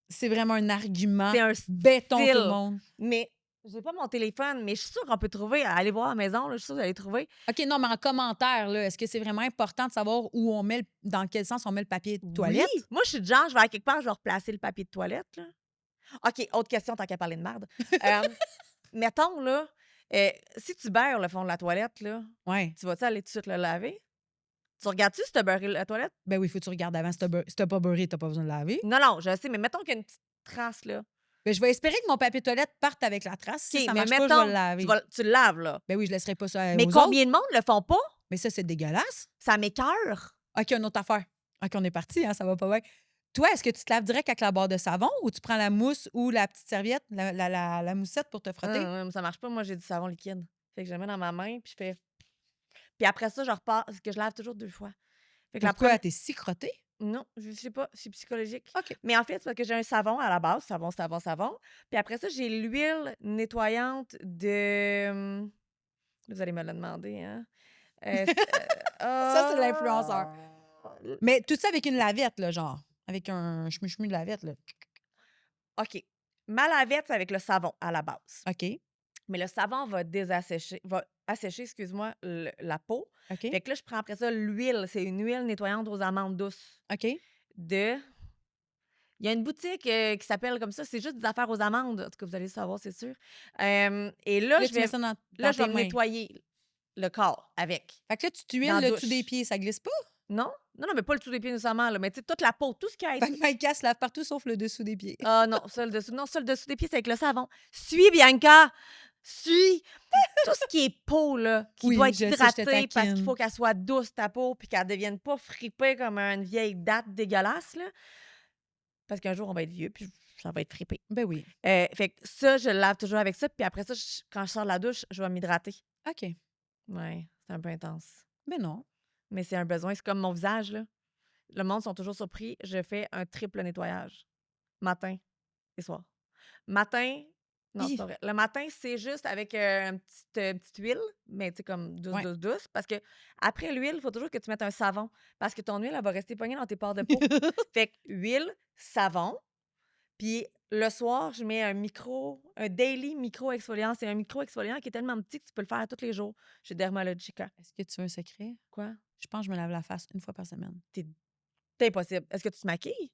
C'est vraiment un argument C'est un béton, tout le style. monde. Mais j'ai pas mon téléphone, mais je suis sûre qu'on peut trouver. Allez voir à la maison, là, je suis sûre que vous allez trouver. OK, non, mais en commentaire, là, est-ce que c'est vraiment important de savoir où on met dans quel sens on met le papier de toilette? Oui! Moi, je suis du genre, je vais à quelque part, je vais replacer le papier de toilette, là. OK, autre question, tant qu'à parler de merde. Mettons, là, si tu beurres le fond de la toilette, là, Ouais. tu vas-tu aller tout de suite le laver? Tu regardes-tu si tu as beurré la toilette? Ben oui, faut que tu regardes avant. Si t'as pas beurré, t'as pas besoin de laver. Non, non, je sais, mais mettons qu'il y a une petite trace, là. Ben, je vais espérer que mon papier de toilette parte avec la trace. Si OK, ça mais marche pas, je vais le mettons, laver. tu le laves, là. Ben oui, je laisserai pas ça Mais aux combien autres. de monde le font pas? Mais ça, c'est dégueulasse. Ça m'écoeure. OK, une autre affaire. OK, on est parti, hein, ça va pas bien. Toi, est-ce que tu te laves direct avec la barre de savon ou tu prends la mousse ou la petite serviette, la moussette pour te frotter? Ça marche pas. Moi, j'ai du savon liquide. Fait que je le mets dans ma main, puis je fais. Puis après ça, je repars, parce que je lave toujours 2 fois. Fait que la Pourquoi? première. T'es si crotté? Non, je sais pas, c'est psychologique. OK. Mais en fait, c'est parce que j'ai un savon à la base, savon, savon, savon. Puis après ça, j'ai l'huile nettoyante de. Vous allez me le demander, hein? Ça, c'est l'influenceur. Ah! Mais tout ça avec une lavette, là, genre. Avec un chemu-chemu de lavette, là. OK. Ma lavette, c'est avec le savon à la base. OK. Mais le savon va assécher, excuse-moi, la peau. OK. Fait que là, je prends après ça l'huile. C'est une huile nettoyante aux amandes douces. OK. Il y a une boutique qui s'appelle comme ça. C'est juste des affaires aux amandes. En tout cas, vous allez le savoir, c'est sûr. Et là, Là, je tu mets vais, ça dans là, je vais tes me mains. nettoyer le corps avec. Fait que là, tu Dans t'huiles la le dessous douche. des pieds, ça glisse pas? Non? Non, non, mais pas le dessous des pieds nécessairement, là, mais tu sais, toute la peau, tout ce qui a Fait que Maïka se lave partout sauf le dessous des pieds. Ah non, ça, le dessous. Non, ça, le dessous des pieds, c'est avec le savon. Suis, Bianca! Suis tout ce qui est peau, là, qui doit Oui, être je sais, je te hydratée parce qu'il taquine. faut qu'elle soit douce, ta peau, puis qu'elle devienne pas fripée comme une vieille date dégueulasse, là. Parce qu'un jour, on va être vieux, puis ça va être fripé. Ben oui. Fait que ça, je le lave toujours avec ça, puis après ça, quand je sors de la douche, je vais m'hydrater. OK. Ouais, c'est un peu intense. Ben non. Mais c'est un besoin. C'est comme mon visage, là. Le monde sont toujours surpris. Je fais un triple nettoyage, matin et soir. Matin, non, c'est Hi! pas vrai. Le matin, c'est juste avec, une petite huile, mais tu sais, comme douce, Ouais. douce, douce, parce que après l'huile, il faut toujours que tu mettes un savon, parce que ton huile, elle va rester pognée dans tes pores de peau. Fait que huile, savon, puis le soir, je mets un daily micro exfoliant. C'est un micro exfoliant qui est tellement petit que tu peux le faire à tous les jours chez Dermalogica. Est-ce que tu veux un secret? Quoi? Je pense que je me lave la face une fois par semaine. C'est impossible. Est-ce que tu te maquilles?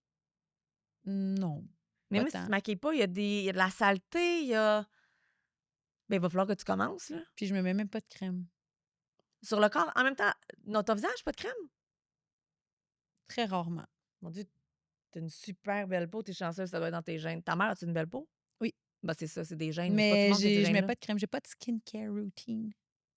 Non, Mais pas même si tu tant. te maquilles pas, il y a de la saleté, il y a ben, il va falloir que tu commences, là. Puis je me mets même pas de crème. Sur le corps, en même temps, non, ton visage, pas de crème? Très rarement. Mon Dieu, tu une super belle peau, tu chanceuse, ça doit être dans tes gènes. Ta mère, a-tu une belle peau? Oui, Ben, c'est ça, c'est des gènes, mais c'est pas tout le mais monde qui a ces je mets gènes-là. pas de crème, j'ai pas de skincare routine.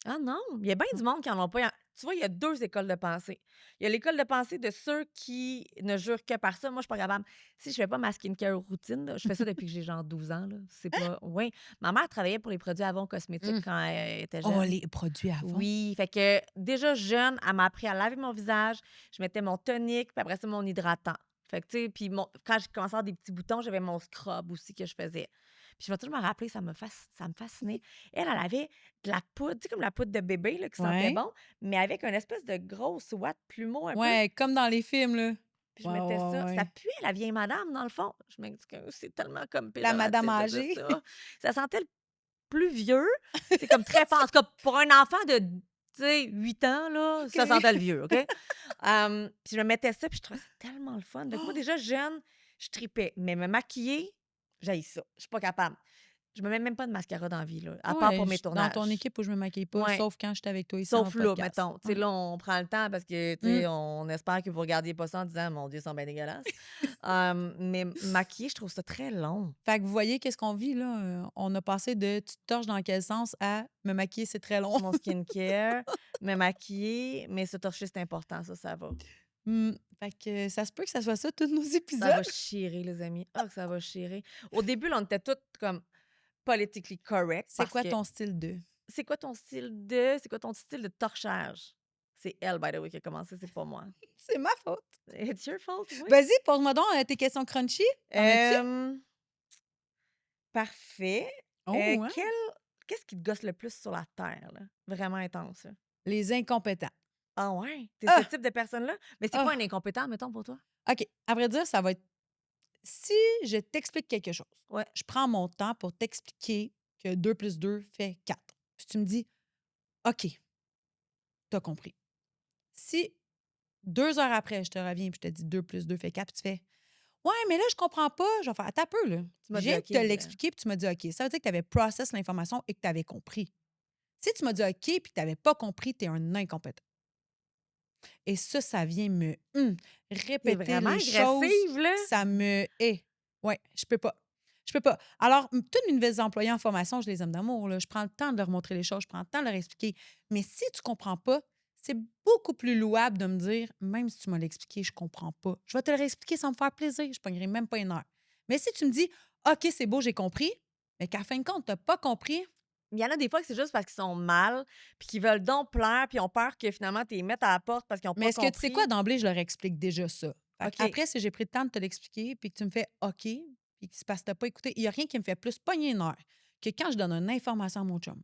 Ah non, il y a bien Non. du monde qui en ont pas. Tu vois, il y a 2 écoles de pensée. Il y a l'école de pensée de ceux qui ne jurent que par ça. Moi, je suis pas capable. Si je fais pas ma skincare routine, là, je fais ça depuis que j'ai genre 12 ans, là. C'est pas oui. Ma mère travaillait pour les produits Avon Cosmétiques Mmh. quand elle était Oh, jeune. les produits avant. Oui, fait que déjà jeune, elle m'a appris à laver mon visage. Je mettais mon tonique, puis après ça, mon hydratant. Fait que, tu sais, puis quand j'ai commencé à avoir des petits boutons, j'avais mon scrub aussi que je faisais. Puis je vais toujours me rappeler, ça me fascinait. Elle avait de la poudre, tu sais, comme la poudre de bébé, là, qui sentait Ouais. bon, mais avec une espèce de grosse ouate plumeau un peu. Ouais, comme dans les films, là. Puis je Ouais, mettais ouais, ça. Ça ouais. puait la vieille madame, dans le fond. Je m'excuse, c'est tellement comme La madame péjoratif de dire âgée. ça. Ça sentait le plus vieux, c'est comme très fort. En tout cas, pour un enfant de, tu sais, 8 ans, là, ça OK. sentait le vieux, OK? Puis je me mettais ça, puis je trouvais ça tellement le fun. Donc moi, déjà jeune, je tripais. Mais me maquiller, j'haïs ça. Je suis pas capable. Je me mets même pas de mascara dans la vie, là, à part Ouais, pour je mes suis dans ton tournages. équipe où je me maquille pas, Ouais. sauf quand je suis avec toi ici en Sauf là, podcast. mettons. Tu sais, Ouais. là, on prend le temps parce que, tu Mmh. sais, on espère que vous regardiez pas ça en disant: «Mon Dieu, ils sont bien dégueulasses». Mais maquiller, je trouve ça très long. Fait que vous voyez qu'est-ce qu'on vit, là? On a passé de «tu te torches dans quel sens» à «me maquiller, c'est très long». Mon skincare, me maquiller, mais se torcher, c'est important, ça va. Mmh. Fait que ça se peut que ça soit ça, tous nos Ça épisodes. va chirer, les amis. Ah, que ça va chirer. Au début, là, on était toutes comme politically correct C'est parce quoi que ton style de? c'est quoi ton style de torchage? C'est elle, by the way, qui a commencé, c'est pas moi. C'est ma faute. It's your fault, oui. Vas-y, pose-moi donc, tes questions crunchy. T'en as-tu? Hem, parfait. Oh, hein? Quel qu'est-ce qui te gosse le plus sur la terre, là? Vraiment intense, là? Les incompétents. Ah ouais? Tu ce Ah! type de personne-là? Mais c'est quoi un Ah! incompétent, mettons, pour toi? OK. À vrai dire, ça va être si je t'explique quelque chose, Ouais. je prends mon temps pour t'expliquer que 2 plus 2 fait 4. Puis tu me dis: «OK, t'as compris». Si 2 heures après, je te reviens puis je te dis 2 plus 2 fait 4, puis tu fais: «Ouais, mais là, je comprends pas». Je vais faire: «Attends un peu, là. Tu m'as Je dit: viens de «OK», te l'expliquer puis tu m'as dit: «OK». Ça veut dire que tu avais process l'information et que tu avais compris. Si tu m'as dit: «OK» puis que tu avais pas compris, tu es un incompétent. Et ça vient me tu répéter vraiment les choses, agressive, là. ça me hait. Ouais, je peux pas. Je peux pas. Alors, tous mes nouvelles employés en formation, je les aime d'amour, là. Je prends le temps de leur montrer les choses, je prends le temps de leur expliquer. Mais si tu comprends pas, c'est beaucoup plus louable de me dire, même si tu m'as l'expliqué, je comprends pas. Je vais te le réexpliquer sans me faire plaisir. Je pognerai même pas une heure. Mais si tu me dis, OK, c'est beau, j'ai compris, mais qu'à fin de compte, tu n'as pas compris, Il y en a des fois que c'est juste parce qu'ils sont mal, puis qu'ils veulent donc plaire, puis ils ont peur que finalement tu les mettes à la porte parce qu'ils ont mais pas est-ce que tu sais quoi, compris. d'emblée, je leur explique déjà ça. OK. Après, si j'ai pris le temps de te l'expliquer, puis que tu me fais OK, puis que c'est parce que tu pas écouté, il n'y a rien qui me fait plus pogner une heure que quand je donne une information à mon chum.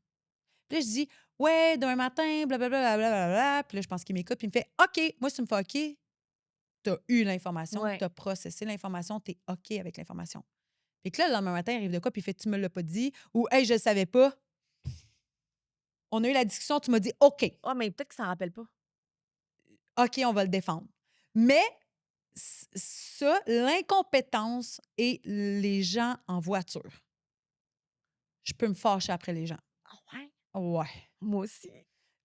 Puis là, je dis ouais, demain matin, blablabla, blablabla. Puis là, je pense qu'il m'écoute, puis il me fait OK. Moi, si tu me fais OK, tu as eu l'information, tu Ouais. as processé l'information, tu es OK avec l'information. Puis que là, le lendemain matin, il arrive de quoi, puis il fait tu me l'as pas dit, ou hey, je le savais pas. On a eu la discussion, tu m'as dit OK. Ah, mais peut-être qu'ils s'en rappellent pas. OK, on va le défendre. Mais ça, l'incompétence et les gens en voiture, je peux me fâcher après les gens. Ah ouais? Ouais. Moi aussi.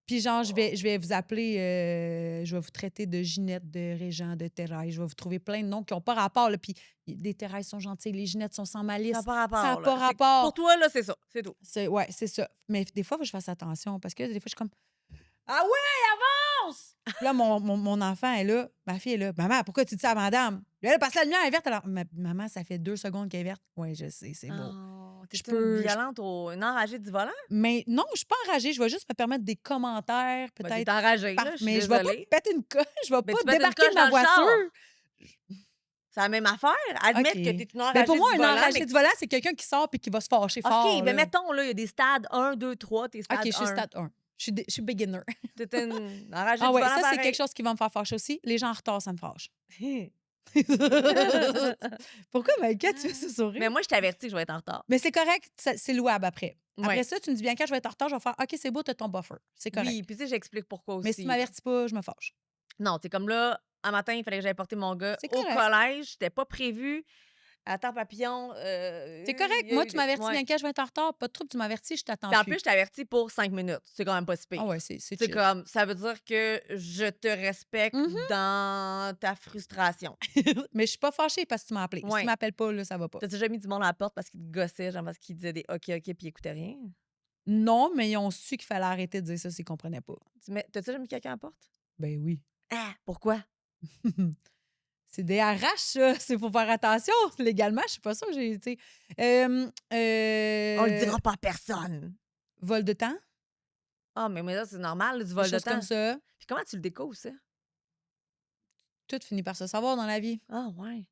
Puis genre, je vais vous appeler, je vais vous traiter de Ginette, de Régent, de Thérèse. Je vais vous trouver plein de noms qui n'ont pas rapport. Là. Puis les Thérèse sont gentilles, les Ginettes sont sans Ça n'a malice. pas Ça n'a rapport, là. pas C'est pour rapport. toi, là, c'est ça. C'est tout. Ouais, c'est ça. Mais des fois, il faut que je fasse attention parce que des fois, je suis comme Ah ouais, avance! Puis là, mon enfant est là, ma fille est là. Maman, pourquoi tu dis ça à madame? Elle passe la lumière, elle est verte. Alors, maman, ça fait 2 secondes qu'elle est verte. Oui, je sais, c'est beau. Oh, Je t'es une peux. violente, une enragée du volant? Mais non, je suis pas enragée. Je vais juste me permettre des commentaires, Ben, peut-être. t'es enragée, là, je suis Mais je vais pas désolée. péter une coche. Je vais Ben, pas tu pètes une débarquer coche de dans ma le char. voiture. C'est la même affaire. Admettre que OK. t'es une Ben, enragée pour moi, du un volant, enragé mais du volant, c'est quelqu'un qui sort puis qui va se fâcher OK, fort. ben Là. mettons, là, il y a des stades 1, 2, 3, t'es OK, stade je suis 1. stade 1. Je suis beginner. T'es une enragée Ah du ouais, volant ça, c'est pareil. quelque chose qui va me faire fâcher aussi. Les gens en retard, ça me fâche. Pourquoi, Maïka, tu fais ce sourire? Mais moi, je t'avertis que je vais être en retard. Mais c'est correct, c'est louable après. Après Ouais. ça, tu me dis bien quand je vais être en retard, je vais faire OK, c'est beau, t'as ton buffer. C'est correct. Oui, puis tu sais, j'explique pourquoi Mais si tu aussi. m'avertis pas, je me fâche. Non, c'est comme là, un matin, il fallait que j'aille porter mon gars C'est au correct. collège. C'était pas prévu. Attends, papillon. C'est correct. il y a Moi, eu tu m'avertis ouais. bien quand je vais être en retard. Pas de trouble, tu m'avertis, je t'attends Puis en plus. plus, je t'avertis pour 5 minutes. C'est quand même pas si pire. Ah ouais, c'est C'est chill. comme, ça veut dire que je te respecte dans ta frustration. Mais je suis pas fâchée parce que tu m'as appelé. Si Ouais. tu m'appelles pas, là, ça va pas. T'as déjà mis du monde à la porte parce qu'il te gossait, genre parce qu'il disait des OK, OK, puis il écoutait rien? Non, mais ils ont su qu'il fallait arrêter de dire ça s'ils comprenaient pas. T'as-tu déjà mis quelqu'un à la porte? Ben oui. Ah! Pourquoi? C'est des RH, ça. C'est faut faire attention. Légalement, je suis pas sûre que j'ai, tu sais. On le dira pas à personne. Vol de temps, Ah, mais là, c'est normal, du des vol de choses temps. comme ça. Puis comment tu le découvres, ça? Tout finit par se savoir dans la vie. Ah, ouais.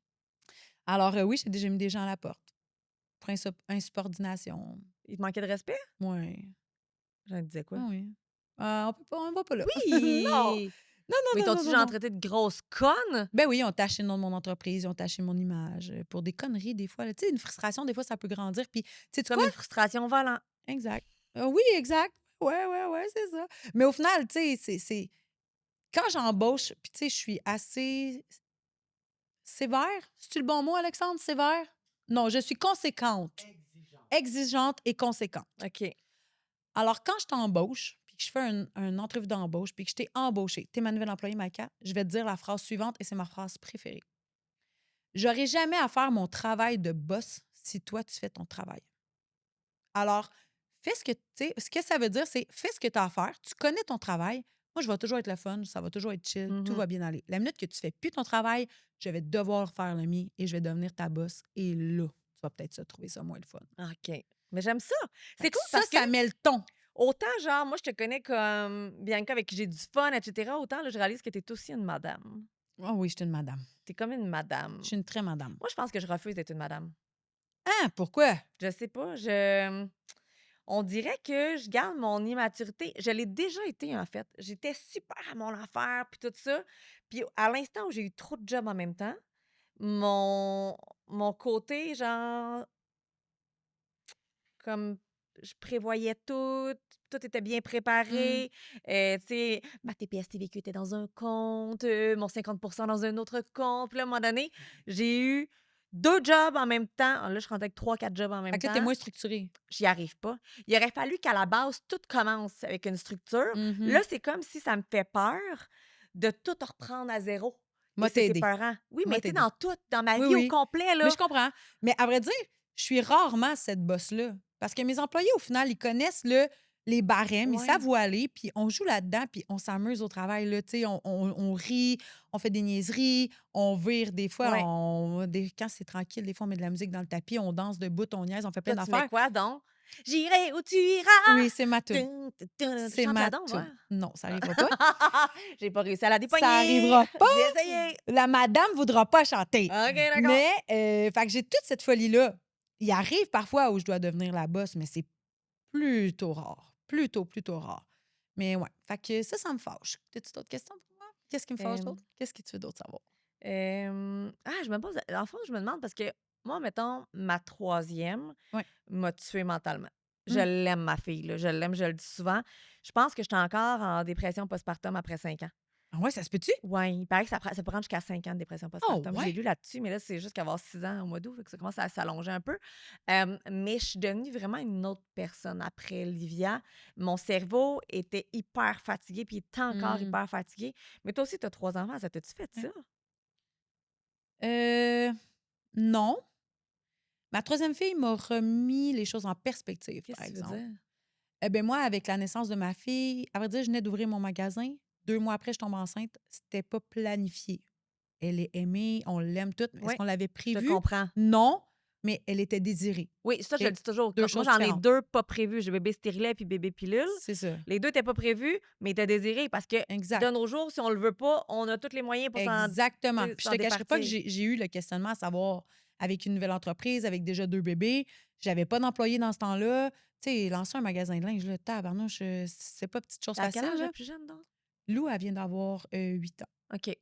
Alors, oui, j'ai déjà mis des gens à la porte. Pour insubordination. Il te manquait de respect? Oui. J'en disais quoi? Ah oui. On va pas là. Oui! Non! Non, Mais non, non, t'ont-tu non, genre non. traité de grosse conne? Ben oui, ils ont taché le nom de mon entreprise, ils ont taché mon image pour des conneries des fois. là. Tu sais, une frustration, des fois, ça peut grandir. Puis, tu sais Comme quoi? une frustration au volant. Exact. Oui, exact. Ouais, c'est ça. Mais au final, tu sais, c'est... Quand j'embauche, puis tu sais, je suis assez sévère. C'est-tu le bon mot, Alexandre? Sévère? Non, je suis conséquente. Exigeante et conséquente. OK. Alors, quand je t'embauche, puis que je fais une entrevue d'embauche, puis que je t'ai embauché, t'es ma nouvelle employée, Maïka, je vais te dire la phrase suivante, et c'est ma phrase préférée. J'aurai jamais à faire mon travail de boss si toi, tu fais ton travail. Alors, fais ce que, tu sais, ce que ça veut dire, c'est fais ce que tu as à faire, tu connais ton travail. Moi, je vais toujours être le fun, ça va toujours être chill, tout va bien aller. La minute que tu fais plus ton travail, je vais devoir faire le mien et je vais devenir ta boss. Et là, tu vas peut-être trouver ça moins le fun. OK. Mais j'aime ça. C'est Fait que cool parce que ça met le ton. autant, genre, moi, je te connais comme Bianca avec qui j'ai du fun, etc. Autant, là, je réalise que t'es aussi une madame. Ah oui, je suis une madame. T'es comme une madame. Je suis une très madame. Moi, je pense que je refuse d'être une madame. Ah, pourquoi? Je sais pas. On dirait que je garde mon immaturité. Je l'ai déjà été, en fait. J'étais super à mon affaire, puis tout ça. Puis à l'instant où j'ai eu trop de jobs en même temps, mon côté, genre, comme je prévoyais tout était bien préparé. Tu sais, ma TPS TVQ était dans un compte, mon 50 dans un autre compte. Puis là, à un moment donné, j'ai eu 2 jobs en même temps. Ah, là, je rentre avec 3-4 jobs en même Fait que temps. t'es moins structurée. J'y arrive pas. Il aurait fallu qu'à la base, tout commence avec une structure. Là, c'est comme si ça me fait peur de tout reprendre à zéro. Moi, Et c'est t'aider. épeurant. Oui, Moi, mais tu sais, t'aider. dans tout, dans ma Oui, vie oui. au complet, là. Mais je comprends. Mais à vrai dire, je suis rarement cette boss-là. Parce que mes employés, au final, ils connaissent les barèmes, ils Ouais. savent où aller, puis on joue là-dedans, puis on s'amuse au travail. Là, tu sais, on rit, on fait des niaiseries, on vire des fois. Ouais. Quand c'est tranquille, des fois, on met de la musique dans le tapis, on danse debout, on niaise, on fait plein Toi, tu mets d'affaires. quoi, donc? J'irai où tu iras. Oui, c'est ma toune. C'est Chante-la ma donc, toune. ouais. Non, ça n'arrivera pas. J'ai pas réussi à la dépogner. Ça arrivera pas. J'ai essayé. La madame voudra pas chanter. OK, d'accord. Mais, fait que j'ai toute cette folie-là. Il arrive parfois où je dois devenir la boss, mais c'est plutôt rare. Plutôt rare. Mais ouais. Fait que ça me fâche. T'as-tu d'autres questions pour moi? Qu'est-ce qui me fâche d'autre? Qu'est-ce que tu veux d'autre savoir? Je me pose. En fond, je me demande parce que moi, mettons, ma troisième Ouais. m'a tuée mentalement. Je l'aime, ma fille, là. Je l'aime, je le dis souvent. Je pense que je suis encore en dépression postpartum après 5 ans. Ah ouais, ça se peut-tu? Oui, il paraît que ça peut prendre jusqu'à 5 ans de dépression Oh postpartum. J'ai ouais? lu là-dessus, mais là, c'est juste qu'avoir 6 ans au mois d'août, fait que ça commence à s'allonger un peu. Mais je suis devenue vraiment une autre personne après Livia. Mon cerveau était hyper fatigué, puis il est encore Mmh. hyper fatigué. Mais toi aussi, tu as 3 enfants, ça t'a-tu fait Ouais. ça? Non. Ma troisième fille m'a remis les choses en perspective, Qu'est-ce par que tu veux exemple. dire? Eh bien, moi, avec la naissance de ma fille, à vrai dire, je venais d'ouvrir mon magasin. 2 mois après, je tombe enceinte. C'était pas planifié. Elle est aimée, on l'aime toute. Est-ce Oui, qu'on l'avait je te prévu? comprends. Non, mais elle était désirée. Oui, ça, je le OK? dis toujours. 2 Moi, choses j'en ai différentes. 2 pas prévus. J'ai bébé stérilet puis bébé pilule. C'est ça. Les 2 étaient pas prévus, mais ils étaient désirés parce que de Exact. nos jours, si on le veut pas, on a tous les moyens pour Exactement. tu sais, Puis je s'en te cacherai pas que départir. j'ai eu le questionnement à savoir, avec une nouvelle entreprise, avec déjà 2 bébés, j'avais pas d'employé dans ce temps-là. Tu sais, lancer un magasin de linge, là, tabarnouche, c'est pas petite chose À quel facile, âge la là. plus jeune, donc? Lou, elle vient d'avoir 8 ans. OK.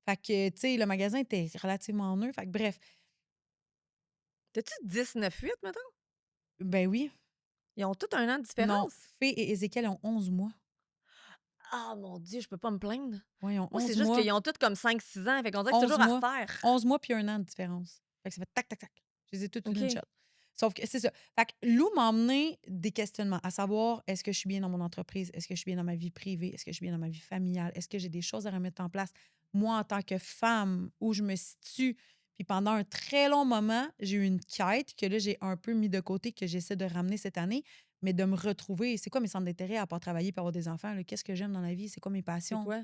Fait que, tu sais, le magasin était relativement neuf. Fait que bref, T'as-tu 10, 9, 8, mettons? ben oui, Ils ont tous 1 an de non, différence? Fée et Ézéchiel ont 11 mois. Ah mon Dieu, je peux pas me plaindre. Ouais, ils ont Moi, c'est 11 juste mois, qu'ils ont tous comme 5, 6 ans, fait qu'on dirait que c'est 11 toujours à mois, refaire. 11 mois puis 1 an de différence. Fait que ça fait tac, tac, tac. Je les ai toutes d'une OK. shot. Sauf que c'est ça. Fait que Lou m'a emmené des questionnements, à savoir, est-ce que je suis bien dans mon entreprise? Est-ce que je suis bien dans ma vie privée? Est-ce que je suis bien dans ma vie familiale? Est-ce que j'ai des choses à remettre en place? Moi, en tant que femme, où je me situe? Puis pendant un très long moment, j'ai eu une quête que là, j'ai un peu mis de côté, que j'essaie de ramener cette année, mais de me retrouver. C'est quoi mes centres d'intérêt à part travailler pour avoir des enfants? Là? Qu'est-ce que j'aime dans la vie? C'est quoi mes C'est passions? quoi?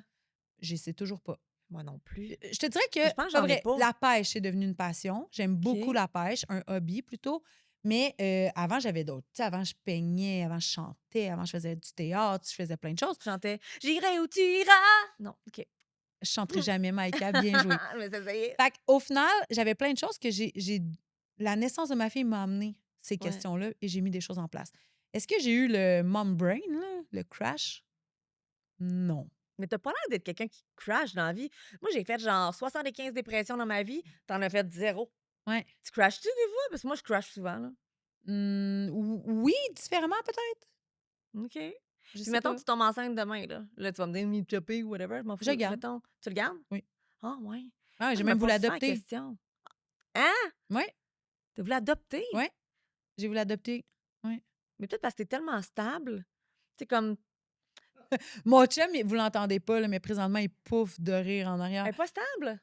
Je sais toujours pas. Moi non plus. Je te dirais Mais que, je pense que pas j'en ai vrai, pas. la pêche, c'est devenu une passion. J'aime beaucoup OK. la pêche, un hobby plutôt. Mais avant, j'avais d'autres. Tu sais, avant, je peignais, avant, je chantais, avant, je faisais du théâtre, je faisais plein de choses. Je chantais «J'irai où tu iras». Non, OK. Je chanterai jamais, Maïka, bien joué. Mais ça y est. Fait qu'au final, j'avais plein de choses que La naissance de ma fille m'a amené ces Ouais. questions-là et j'ai mis des choses en place. Est-ce que j'ai eu le mom brain, là, le crash? Non. Mais t'as pas l'air d'être quelqu'un qui crash dans la vie. Moi, j'ai fait genre 75 dépressions dans ma vie. T'en as fait 0. Ouais. Tu crashes-tu des fois? Parce que moi, je crash souvent, là. Oui, différemment peut-être. OK. Je Puis sais mettons, pas. tu tombes enceinte demain, là. Là, tu vas me dire me chopper ou whatever, je m'en Je fous. garde. Mettons, tu le gardes? Oui. Ah, ouais. Moi, Ah, j'ai je me même voulu pose souvent la adopter. question. Hein? Oui, T'as voulu adopter? oui. J'ai voulu adopter. Ouais. Mais peut-être parce que t'es tellement stable. Tu sais, comme, Mon chum, vous l'entendez pas, là, mais présentement, il pouffe de rire en arrière. elle est pas stable.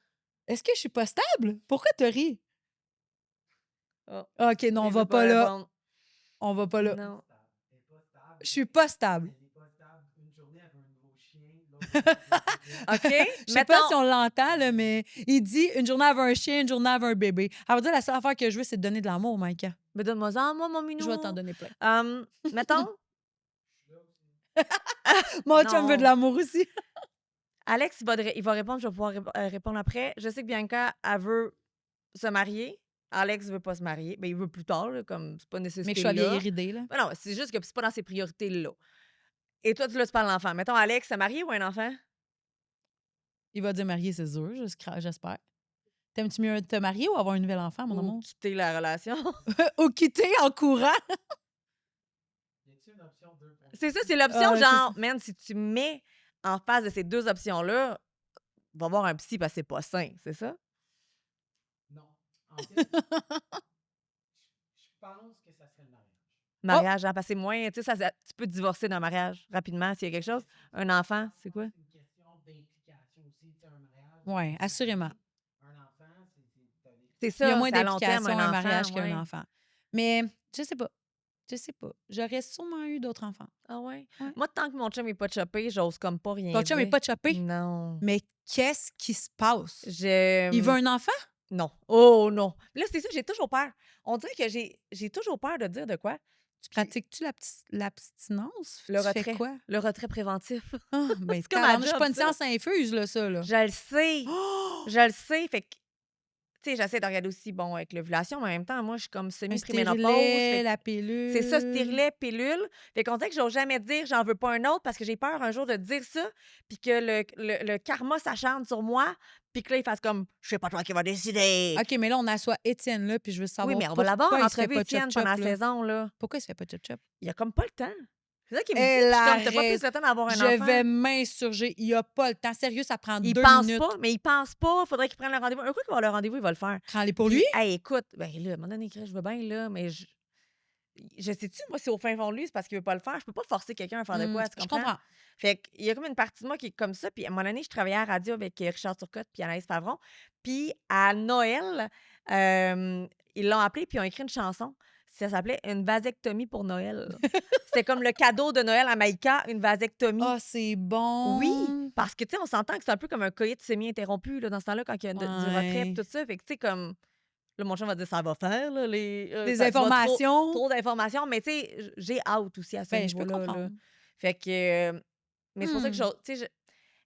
Est-ce que je suis pas stable? Pourquoi tu ris? Oh, OK, non, on il va veut pas pas là. répondre. On va pas là. Non. Je suis pas stable. OK, Je sais pas si mettons. on l'entend, là, mais il dit une journée avec un chien, une journée avec un bébé. Ça veut dire la seule affaire que je veux, c'est de donner de l'amour, Maïka. Mais donne-moi-en, moi, mon Je vais t'en minou. donner plein. Mettons. Mon chum veut de Non. l'amour aussi. Alex, il va répondre, je vais pouvoir répondre après. Je sais que Bianca, elle veut se marier. Alex veut pas se marier. Mais il veut plus tard, là, comme c'est pas une Mais que nécessité je sois là. vieille idée, là. Mais non, c'est juste que c'est pas dans ses priorités là. Et toi, tu parles l'enfant. Mettons, Alex, se marier ou un enfant? Il va dire marier, c'est sûr, j'espère. T'aimes-tu mieux te marier ou avoir un nouvel enfant, mon Ou amour? quitter la relation? Ou quitter en courant? C'est ça, c'est l'option Ah, c'est ça. genre, man, si tu mets en face de ces 2 options-là, va voir un psy parce que c'est pas sain, c'est ça? Oh! Mariage, hein, parce que c'est moins, tu sais, tu peux divorcer d'un mariage rapidement s'il y a quelque chose. Un enfant, c'est quoi? Oui, assurément. C'est Il y a ça, moins c'est à long terme, d'implications un un mariage enfant, qu'un ouais. enfant. Mais je sais pas. Je sais pas. J'aurais sûrement eu d'autres enfants. Ah ouais? Ouais. Moi, tant que mon chum est pas chopé, j'ose comme pas rien Ton chum n'est dire. pas chopé? Non. Mais qu'est-ce qui se passe? Je Il veut un enfant? Non. Oh non. Là, c'est ça, j'ai toujours peur. On dirait que j'ai toujours peur de dire de quoi. Tu pratiques-tu l'abstinence? Le Tu fais retrait. quoi? Le retrait préventif. Ah, ben, C'est comme ma je suis job, pas une ça. science infuse, là, ça, là. Je le sais. Oh! Je le sais. Fait que, tu sais, j'essaie de regarder aussi, bon, avec l'ovulation, mais en même temps, moi, je suis comme Un semi-préménopause. stérilet, Fait que la pilule. c'est ça, stérilet, pilule. Fait qu'on dirait que j'ose jamais dire j'en veux pas un autre parce que j'ai peur un jour de dire ça, puis que le karma s'acharne sur moi, puis que là, il fasse comme c'est pas toi qui vas décider. OK, mais là, on assoit Étienne là, puis je veux Oui, savoir mais on va l'avoir en pourquoi il se fait entrevue, pas Étienne, chop-chop, pendant la là. saison, là. Pourquoi il se fait pas chop-chop? Il a comme pas le temps. C'est ça qu'il me dit. Elle Je suis comme, t'as pas plus arrête. le temps d'avoir un Je enfant. vais m'insurger. Il n'y a pas le temps. Sérieux, ça prend Il 2 pense minutes. pas, mais il pense pas. Faudrait qu'il prenne le rendez-vous. Un coup qu'il va avoir le rendez-vous, il va le faire. Prends-les pour Puis, lui. hey, écoute, ben là, à un moment donné, Chris, je veux bien, là, mais je sais-tu, moi, c'est au fin fond de lui, c'est parce qu'il veut pas le faire. Je peux pas forcer quelqu'un à faire de quoi, tu Je comprends? comprends. Fait qu'il y a comme une partie de moi qui est comme ça. Puis à un moment donné, je travaillais à la radio avec Richard Turcotte puis Anaïs Favron. Puis à Noël, ils l'ont appelé puis ils ont écrit une chanson. Ça s'appelait Une vasectomie pour Noël. C'était comme le cadeau de Noël à Maïka, une vasectomie. Ah, c'est Oui, bon. parce que, tu sais, on s'entend que c'est un peu comme un coït semi-interrompu là, dans ce temps-là, quand il y a du retrait Ouais. tout ça. Fait que, tu sais, comme. Là, mon chum va dire, ça va faire, là, Des ça va informations. trop d'informations. Mais, tu sais, j'ai hâte aussi à ce Ben, je peux niveau-là. Là. comprendre. Fait que. Mais c'est pour ça que, Mmh. tu sais,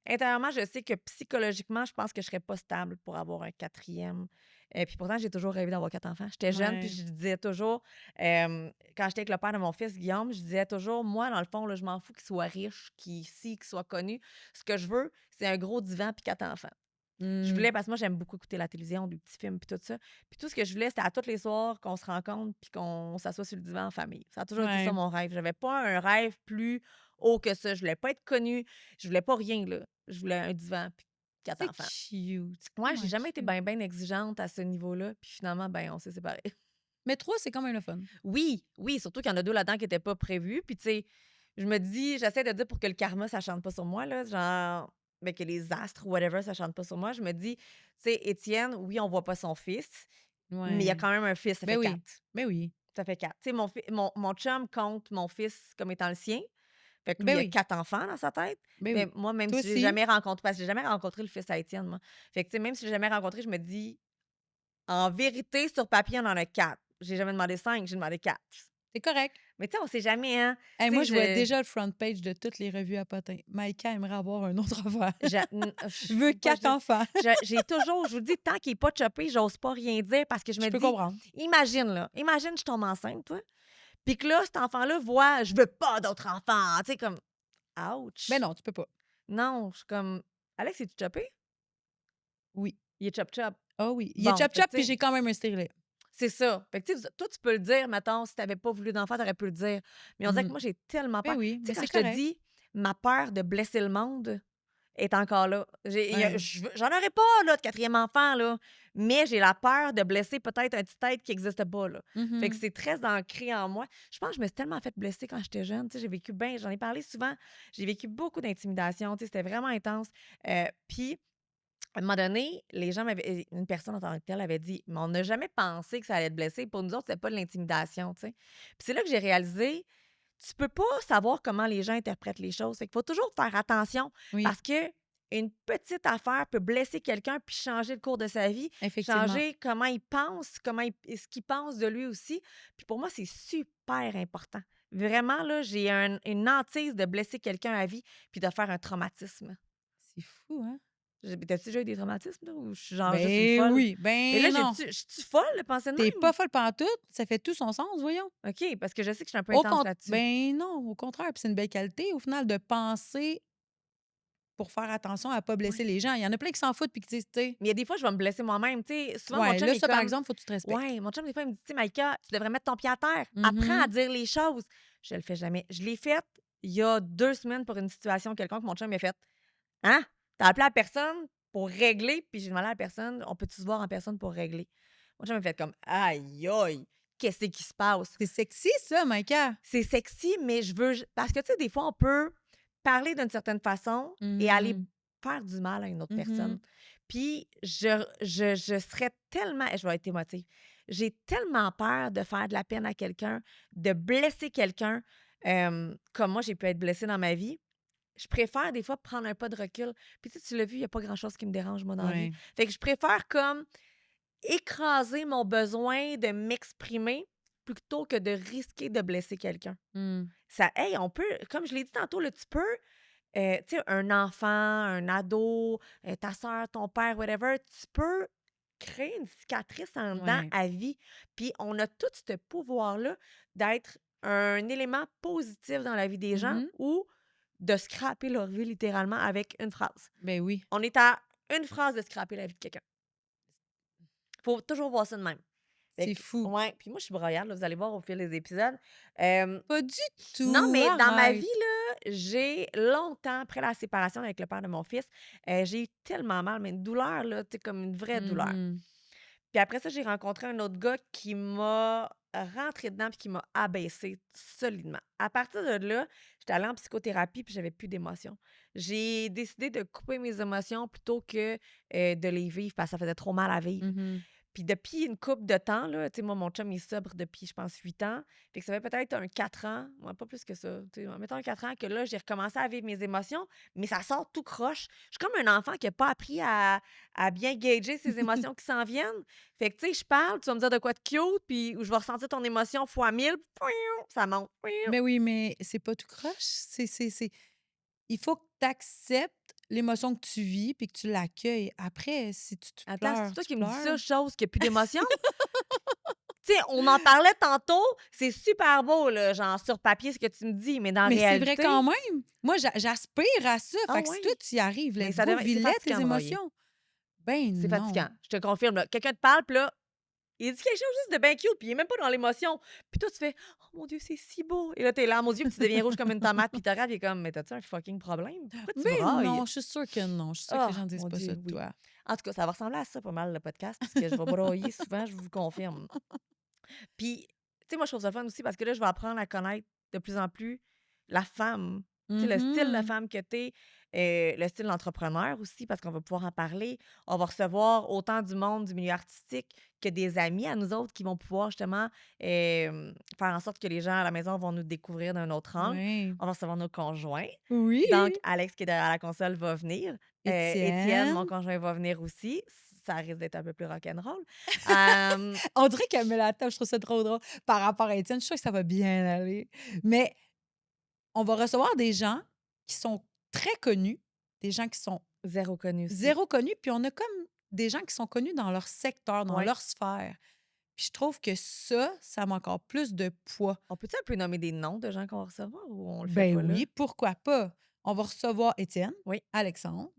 intérieurement, je sais que psychologiquement, je pense que je serais pas stable pour avoir un quatrième. Puis pourtant, j'ai toujours rêvé d'avoir 4 enfants. J'étais jeune, puis Ouais. je disais toujours, quand j'étais avec le père de mon fils, Guillaume, je disais toujours, moi, dans le fond, là, je m'en fous qu'il soit riche, qu'il soit connu. Ce que je veux, c'est un gros divan puis 4 enfants. Je Mmh. voulais, parce que moi, j'aime beaucoup écouter la télévision, des petits films, puis tout ça. Puis tout ce que je voulais, c'était à tous les soirs qu'on se rencontre, puis qu'on s'assoit sur le divan en famille. Ça a toujours été ça, Ouais. mon rêve. J'avais pas un rêve plus haut que ça. Je voulais pas être connue. Je voulais pas rien, là. Je voulais un divan, puis 4 C'est enfants. cute. C'est Moi, j'ai tellement jamais été cute. bien, bien exigeante à ce niveau-là. Puis finalement, ben, on s'est séparés. Mais 3, c'est quand même le fun. Oui, oui, surtout qu'il y en a 2 là-dedans qui étaient pas prévus. Puis, tu sais, je me dis, j'essaie de dire pour que le karma, ça chante pas sur moi, là, genre, ben, que les astres ou whatever, ça chante pas sur moi. Je me dis, tu sais, Étienne, oui, on voit pas son fils, mais il y a Ouais. quand même un fils, ça Ben fait oui. 4. Ben oui. Ça fait 4. Tu sais, mon chum compte mon fils comme étant le sien. Fait que lui, Ben il a oui. 4 enfants dans sa tête. Ben Mais oui. moi, même Toi si j'ai aussi? jamais rencontré, parce que j'ai jamais rencontré le fils à Étienne, moi. Fait que, tu sais, même si j'ai jamais rencontré, je me dis, en vérité, sur papier, on en a 4. J'ai jamais demandé 5, j'ai demandé 4. C'est correct. Mais tu sais, on sait jamais, hein. Hey, Tu moi, sais, je vois déjà le front page de toutes les revues à potins. Maïka aimerait avoir un autre enfant. Je veux moi, 4 enfants. j'ai toujours, je vous dis, tant qu'il n'est pas chopé, j'ose pas rien dire parce que je Je me peux dis, comprendre. imagine, là, imagine, je tombe enceinte, toi, puis que là, cet enfant-là voit, je veux pas d'autres enfants. Tu sais, comme, Ben ouch. non, tu peux pas. Non, je suis comme, Alex, es-tu chopé? Oui. Il est chop-chop. Ah oui. Il est Bon, fait chop-chop, que, tu puis sais, j'ai quand même un stérilet. c'est ça. Fait que, tu sais, toi, tu peux le dire, mettons, si tu n'avais pas voulu d'enfant, tu aurais pu le dire. Mais on dirait que Mmh. moi, j'ai tellement Ben peur. oui, Tu sais, mais quand c'est je te correct. dis, ma peur de blesser le monde est encore là. Ouais. J'en aurais pas, là, de quatrième enfant, là. Mais j'ai la peur de blesser peut-être un petit être qui n'existe pas, là. Fait que Mmh. c'est très ancré en moi. Je pense que je me suis tellement fait blesser quand j'étais jeune. Tu sais, j'ai vécu bien, j'en ai parlé souvent. J'ai vécu beaucoup d'intimidation. Tu sais, c'était vraiment intense. Puis, à un moment donné, les gens une personne en tant que telle avait dit, mais on n'a jamais pensé que ça allait te blesser. Pour nous autres, c'était pas de l'intimidation, tu sais. Puis c'est là que j'ai réalisé, tu peux pas savoir comment les gens interprètent les choses. Fait qu'il faut toujours faire attention Oui, parce que une petite affaire peut blesser quelqu'un puis changer le cours de sa vie, effectivement. changer comment il pense, ce qu'il pense de lui aussi. Puis pour moi, c'est super important. Vraiment, là, j'ai une hantise de blesser quelqu'un à vie puis de faire un traumatisme. C'est fou, hein? T'as-tu déjà eu des traumatismes, là, ou je suis genre juste une Ben folle? oui, Mais là, ben non. je suis folle de penser de Tu même? pas folle pantoute, ça fait tout son sens, voyons. OK, parce que je sais que je suis un peu Au intense cont là-dessus. ben non, au contraire, puis c'est une belle qualité au final de penser pour faire attention à pas blesser Ouais. les gens. Il y en a plein qui s'en foutent puis qui disent, tu sais Mais il y a des fois, je vais me blesser moi-même, tu sais. Souvent, mon ouais, chum là, il est ça, par comme exemple, faut que tu te respectes. ouais, mon chum, des fois, il me dit: «Tu sais, Maïka, tu devrais mettre ton pied à terre. Apprends à Mmh. dire les choses». Je le fais jamais. Je l'ai fait il y a 2 semaines pour une situation quelconque. Mon chum, il a fait: «Hein? Tu appelé la personne pour régler?» Puis j'ai demandé à la personne: «On peut-tu se voir en personne pour régler?» Mon chum, il a fait comme: «Aïe, aïe, qu'est-ce qui se passe?» C'est sexy ça, Maïka. C'est sexy, mais je veux parce que, tu sais, des fois, on peut parler d'une certaine façon et aller Mmh. faire du mal à une autre Mmh. personne. Puis je serais tellement je vais être émotive. J'ai tellement peur de faire de la peine à quelqu'un, de blesser quelqu'un, comme moi, j'ai pu être blessée dans ma vie. Je préfère des fois prendre un pas de recul. Puis tu l'as vu, il y a pas grand-chose qui me dérange, moi, dans la vie. Ouais. Fait que je préfère comme écraser mon besoin de m'exprimer plutôt que de risquer de blesser quelqu'un. Mmh. Ça hey, on peut comme je l'ai dit tantôt, là, tu peux, tu sais, un enfant, un ado, ta sœur, ton père, whatever, tu peux créer une cicatrice en dedans Ouais. à vie. Puis on a tout ce pouvoir-là d'être un élément positif dans la vie des gens Mmh. ou de scraper leur vie littéralement avec une phrase. Ben oui. On est à une phrase de scraper la vie de quelqu'un. Faut toujours voir ça de même. Fait C'est que fou. ouais, puis moi, je suis broyarde, là, vous allez voir au fil des épisodes. Hem, Pas du non, tout, mais dans ma vie, arrête. là, j'ai longtemps, après la séparation avec le père de mon fils, j'ai eu tellement mal, mais une douleur, là, tu sais, comme une vraie douleur. Mhm. Puis après ça, j'ai rencontré un autre gars qui m'a rentré dedans puis qui m'a abaissée solidement. À partir de là, j'étais allée en psychothérapie puis j'avais plus d'émotions. J'ai décidé de couper mes émotions plutôt que de les vivre parce que ça faisait trop mal à vivre. Mhm. Puis depuis une couple de temps, là, tu sais, moi, mon chum, il est sobre depuis, je pense, 8 ans. Fait que ça fait peut-être un 4 ans, ouais, pas plus que ça, tu sais, mettons un 4 ans que là, j'ai recommencé à vivre mes émotions, mais ça sort tout croche. Je suis comme un enfant qui a pas appris à bien gager ses émotions qui s'en viennent. Fait que, tu sais, je parle, tu vas me dire de quoi de cute, puis je vais ressentir ton émotion fois 1000, ça monte. Ben oui, mais c'est pas tout croche. Il faut que tu acceptes l'émotion que tu vis puis que tu l'accueilles. Après, si tu Attends, c'est pleures, toi tu qui me dis ça, pleures. chose qui a plus d'émotion? Tu sais, on en parlait tantôt, c'est super beau, là, genre sur papier, ce que tu me dis, mais dans la Mais c'est vrai réalité, quand même. Moi, j'aspire à ça. ah Fait que si toi, ouais, tu y arrives, mais let's ça go, devrait c'est vis-les tes fatigant broyer. émotions. Ben C'est non. fatigant, je te confirme, là. Quelqu'un te parle, puis là, il dit quelque chose juste de bien cute, puis il est même pas dans l'émotion. Puis toi, tu fais: «Oh mon Dieu, c'est si beau!» Et là, tes larmes aux yeux, puis tu deviens rouge comme une tomate, puis il te regarde, il est comme: «Mais t'as-tu un fucking problème? Pourquoi tu Ben brailles?» non, je suis sûre que non. Je suis sûre que Oh les gens disent mon pas ça Dieu, de oui. toi. En tout cas, ça va ressembler à ça pas mal, le podcast, parce que je vais broyer souvent, je vous le confirme. Puis, tu sais, moi, je trouve ça fun aussi parce que là, je vais apprendre à connaître de plus en plus la femme. Tu sais, le style de Mhm. femme que tu es, le style d'entrepreneur aussi, parce qu'on va pouvoir en parler. On va recevoir autant du monde du milieu artistique que des amis à nous autres qui vont pouvoir justement faire en sorte que les gens à la maison vont nous découvrir d'un autre angle. Oui. On va recevoir nos conjoints. Oui. Donc, Alex qui est derrière la console va venir. Étienne, mon Étienne. conjoint, va venir aussi. Ça risque d'être un peu plus rock'n'roll. Euh, On dirait qu'elle me la tape. Je trouve ça trop drôle. Par rapport à Étienne, je suis sûre que ça va bien aller. Mais on va recevoir des gens qui sont très connus, des gens qui sont Zéro connu aussi. zéro connus, puis on a comme des gens qui sont connus dans leur secteur, dans Ouais. leur sphère. Puis je trouve que ça a encore plus de poids. On peut-tu un peu nommer des noms de gens qu'on va recevoir ou on le fait Ben pas là? oui, pourquoi pas? On va recevoir Étienne, Oui. Alexandre,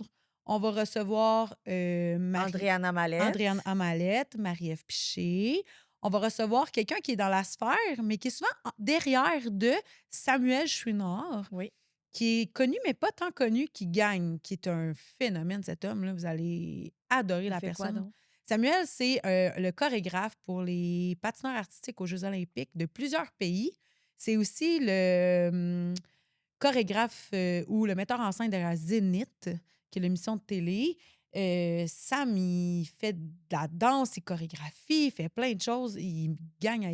on va recevoir, Andréana Andréane Mallette. Amalette, Marie-Ève Piché. On va recevoir quelqu'un qui est dans la sphère, mais qui est souvent derrière de Samuel Chouinard, Oui. qui est connu, mais pas tant connu, qui gagne, qui est un phénomène, cet homme-là. Vous allez adorer Il la fait quoi personne. donc? Samuel, c'est le chorégraphe pour les patineurs artistiques aux Jeux olympiques de plusieurs pays. C'est aussi le chorégraphe ou le metteur en scène derrière Zénith, qui est l'émission de télé. Sam, il fait de la danse, il chorégraphie, il fait plein de choses. Il gagne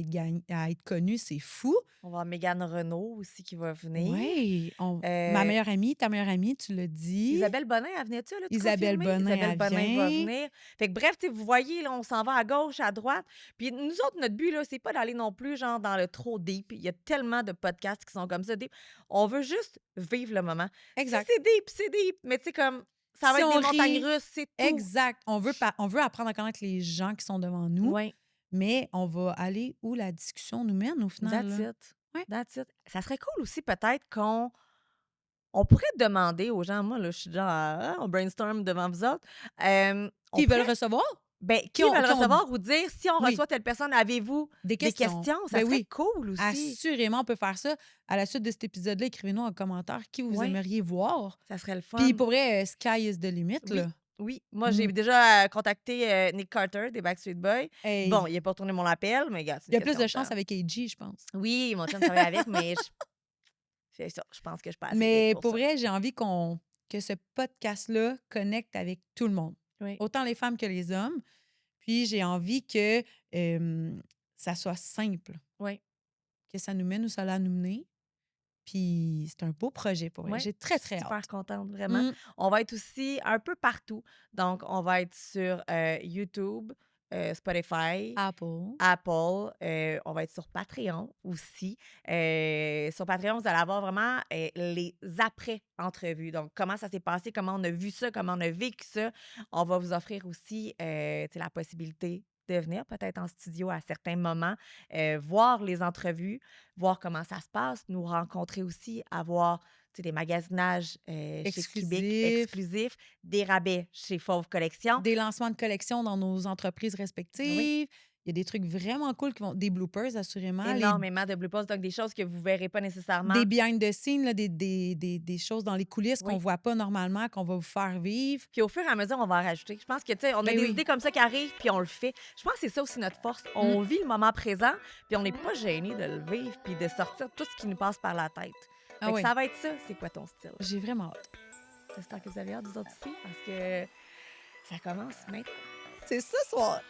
à être connu, c'est fou. On va avoir Mégane Renaud aussi qui va venir. Oui, ma Euh, meilleure amie, ta meilleure amie, tu l'as dit. Isabelle Bonin, elle venait-tu, là, tu Isabelle confirmé? Bonin, Isabelle elle Bonin va vient. venir. Fait que bref, tu sais, vous voyez, là, on s'en va à gauche, à droite. Puis nous autres, notre but, là, c'est pas d'aller non plus, genre, dans le trop deep. Il y a tellement de podcasts qui sont comme ça, deep. On veut juste vivre le moment. Si Exact. c'est deep, c'est deep. Mais tu sais, comme, ça va Si être on des montagnes rit, russes, c'est tout. exact. On veut apprendre à connaître les gens qui sont devant nous, Oui. mais on va aller où la discussion nous mène au final. That's Là. it. Ouais. That's it. Ça serait cool aussi peut-être qu'on on pourrait demander aux gens, moi là, je suis genre on brainstorm devant vous autres. On Qui veulent pourrait recevoir? ben, Qui qui ont, veulent qui ont recevoir ou dire si on oui, reçoit telle personne, avez-vous des des questions. questions? Ça Ben serait oui, cool aussi. assurément, on peut faire ça. À la suite de cet épisode-là, écrivez-nous en commentaire qui vous Oui, aimeriez voir. ça serait le Puis fun. pour vrai, sky is the limit, Oui, là. oui. Moi, j'ai Mm. déjà contacté Nick Carter des Backstreet Boys. Bon, Hey, il n'a pas retourné mon appel, mais gars, c'est il y une a plus question de de chance temps. avec AG, je pense. Oui, mon chum travaille avec, mais c'est ça. Je pense que je suis pas assez vite Mais pour pour ça. vrai, j'ai envie que ce podcast-là connecte avec tout le monde, Oui, autant les femmes que les hommes. Puis j'ai envie que ça soit simple, oui, que ça nous mène où ça l'a nous mener. Puis c'est un beau projet pour vrai. oui. J'ai Je très, suis très super hâte. contente, vraiment. Mm. On va être aussi un peu partout. Donc, on va être sur YouTube, Spotify, Apple. Apple, on va être sur Patreon aussi. Sur Patreon, vous allez avoir vraiment les après-entrevues. Donc, comment ça s'est passé, comment on a vu ça, comment on a vécu ça. On va vous offrir aussi tu sais, la possibilité de venir peut-être en studio à certains moments, voir les entrevues, voir comment ça se passe, nous rencontrer aussi, avoir tu sais, des magasinages chez Cubic Exclusif. exclusifs, des rabais chez Fauve Collection. Des lancements de collections dans nos entreprises Oui. respectives. Il y a des trucs vraiment cool qui vont... Des bloopers, assurément. Énormément de bloopers, donc des choses que vous verrez pas nécessairement. Des behind the scenes, là, des choses dans les coulisses qu'on Oui. voit pas normalement, qu'on va vous faire vivre. Puis au fur et à mesure, on va en rajouter. Je pense que, tu sais, on a Ben des oui. idées comme ça qui arrivent, puis on le fait. Je pense que c'est ça aussi notre force. On vit le moment présent, puis on n'est pas gêné de le vivre, puis de sortir tout ce qui nous passe par la tête. Ah Fait que oui. ça va être ça. C'est quoi ton style? J'ai vraiment hâte. J'espère que vous avez hâte, vous autres ici, parce que ça commence maintenant. C'est ce soir.